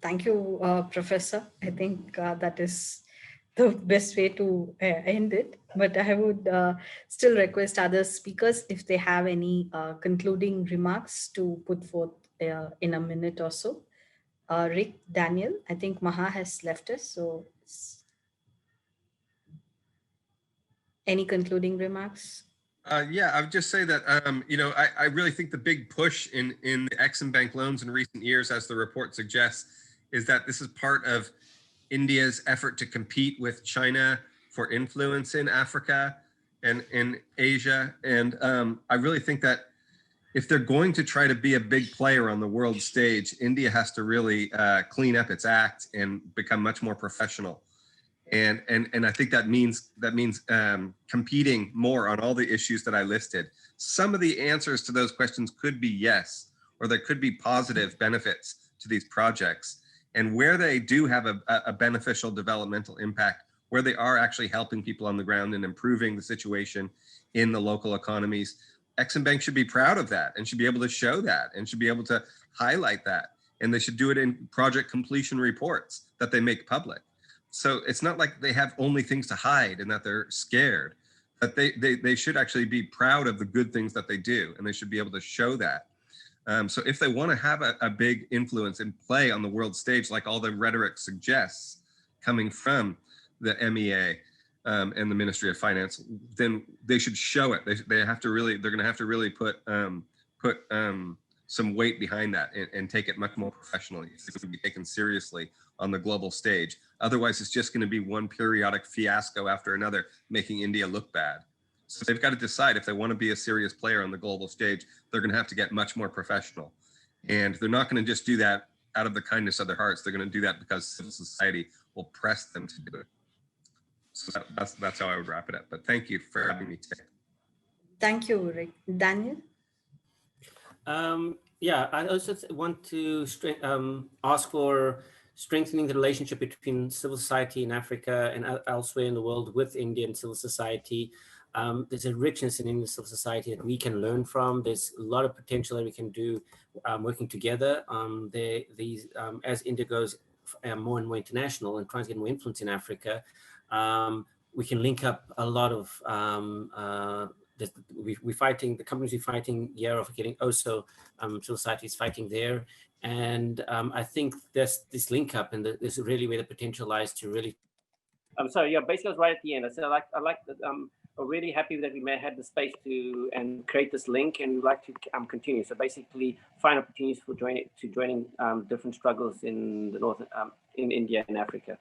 Thank you, Professor. I think that is the best way to end it. But I would still request other speakers if they have any concluding remarks to put forth in a minute or so. Rick, Daniel, I think Maha has left us. So any concluding remarks? Yeah, I would just say that, I really think the big push in the Exim Bank loans in recent years, as the report suggests, is that this is part of India's effort to compete with China for influence in Africa and in Asia. And I really think that if they're going to try to be a big player on the world stage, India has to really clean up its act and become much more professional. And I think that means competing more on all the issues that I listed. Some of the answers to those questions could be yes, or there could be positive benefits to these projects. And where they do have a beneficial developmental impact, where they are actually helping people on the ground and improving the situation in the local economies, Exim Bank should be proud of that and should be able to show that and should be able to highlight that. And they should do it in project completion reports that they make public. So it's not like they have only things to hide and that they're scared, but they should actually be proud of the good things that they do, and they should be able to show that. So if they want to have a big influence and play on the world stage, like all the rhetoric suggests coming from the MEA and the Ministry of Finance, then they should show it. They're going to have to really put some weight behind that and take it much more professionally. It's going to be taken seriously on the global stage. Otherwise, it's just going to be one periodic fiasco after another, making India look bad. So they've got to decide if they want to be a serious player on the global stage, they're going to have to get much more professional. And they're not going to just do that out of the kindness of their hearts. They're going to do that because civil society will press them to do it. So that's how I would wrap it up. But thank you for having me today. Thank you, Rick. Daniel? Yeah, I also want to ask for strengthening the relationship between civil society in Africa and elsewhere in the world with Indian civil society. There's a richness in Indian civil society that we can learn from. There's a lot of potential that we can do working together. As India goes more and more international and tries to get more influence in Africa, we can link up a lot of we're fighting, the companies we're fighting here of getting also civil society is fighting there. And I think there's this link up, and this is really where the potential lies to really. So yeah, basically I was right at the end. I said I like really happy that we may have the space to and create this link, and we'd like to continue. So basically, find opportunities for joining different struggles in the north, in India and Africa.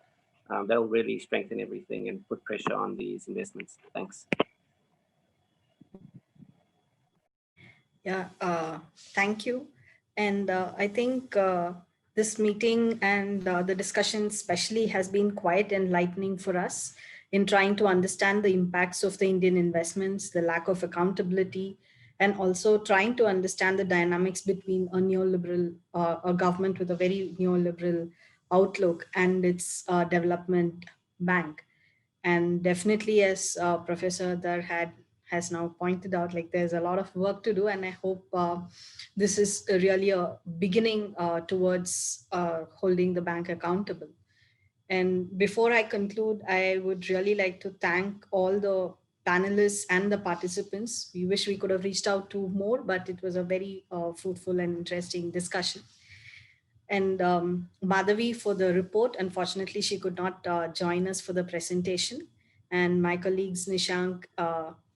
That will really strengthen everything and put pressure on these investments. Thanks. Yeah, thank you. And I think this meeting and the discussion especially has been quite enlightening for us in trying to understand the impacts of the Indian investments, the lack of accountability, and also trying to understand the dynamics between a neoliberal, a government with a very neoliberal outlook and its development bank. And definitely, as Professor Dhar has now pointed out, like there's a lot of work to do, and I hope this is really a beginning towards holding the bank accountable. And before I conclude, I would really like to thank all the panelists and the participants. We wish we could have reached out to more, but it was a very fruitful and interesting discussion. And Madhavi for the report. Unfortunately, she could not join us for the presentation. And my colleagues Nishank,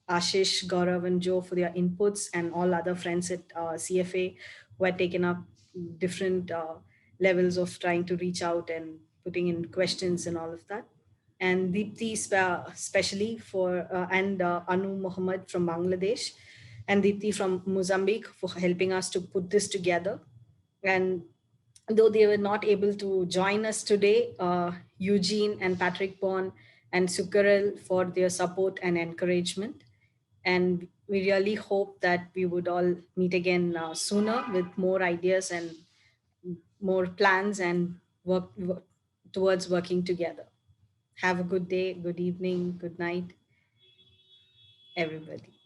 Ashish, Gaurav, and Joe for their inputs, and all other friends at CFA who had taken up different levels of trying to reach out and putting in questions and all of that. And Deepthi especially for, and Anu Muhammad from Bangladesh, and Deepthi from Mozambique for helping us to put this together. And though they were not able to join us today, Eugene and Patrick Bond and Sukarel for their support and encouragement. And we really hope that we would all meet again sooner with more ideas and more plans and work towards working together. Have a good day, good evening, good night, everybody.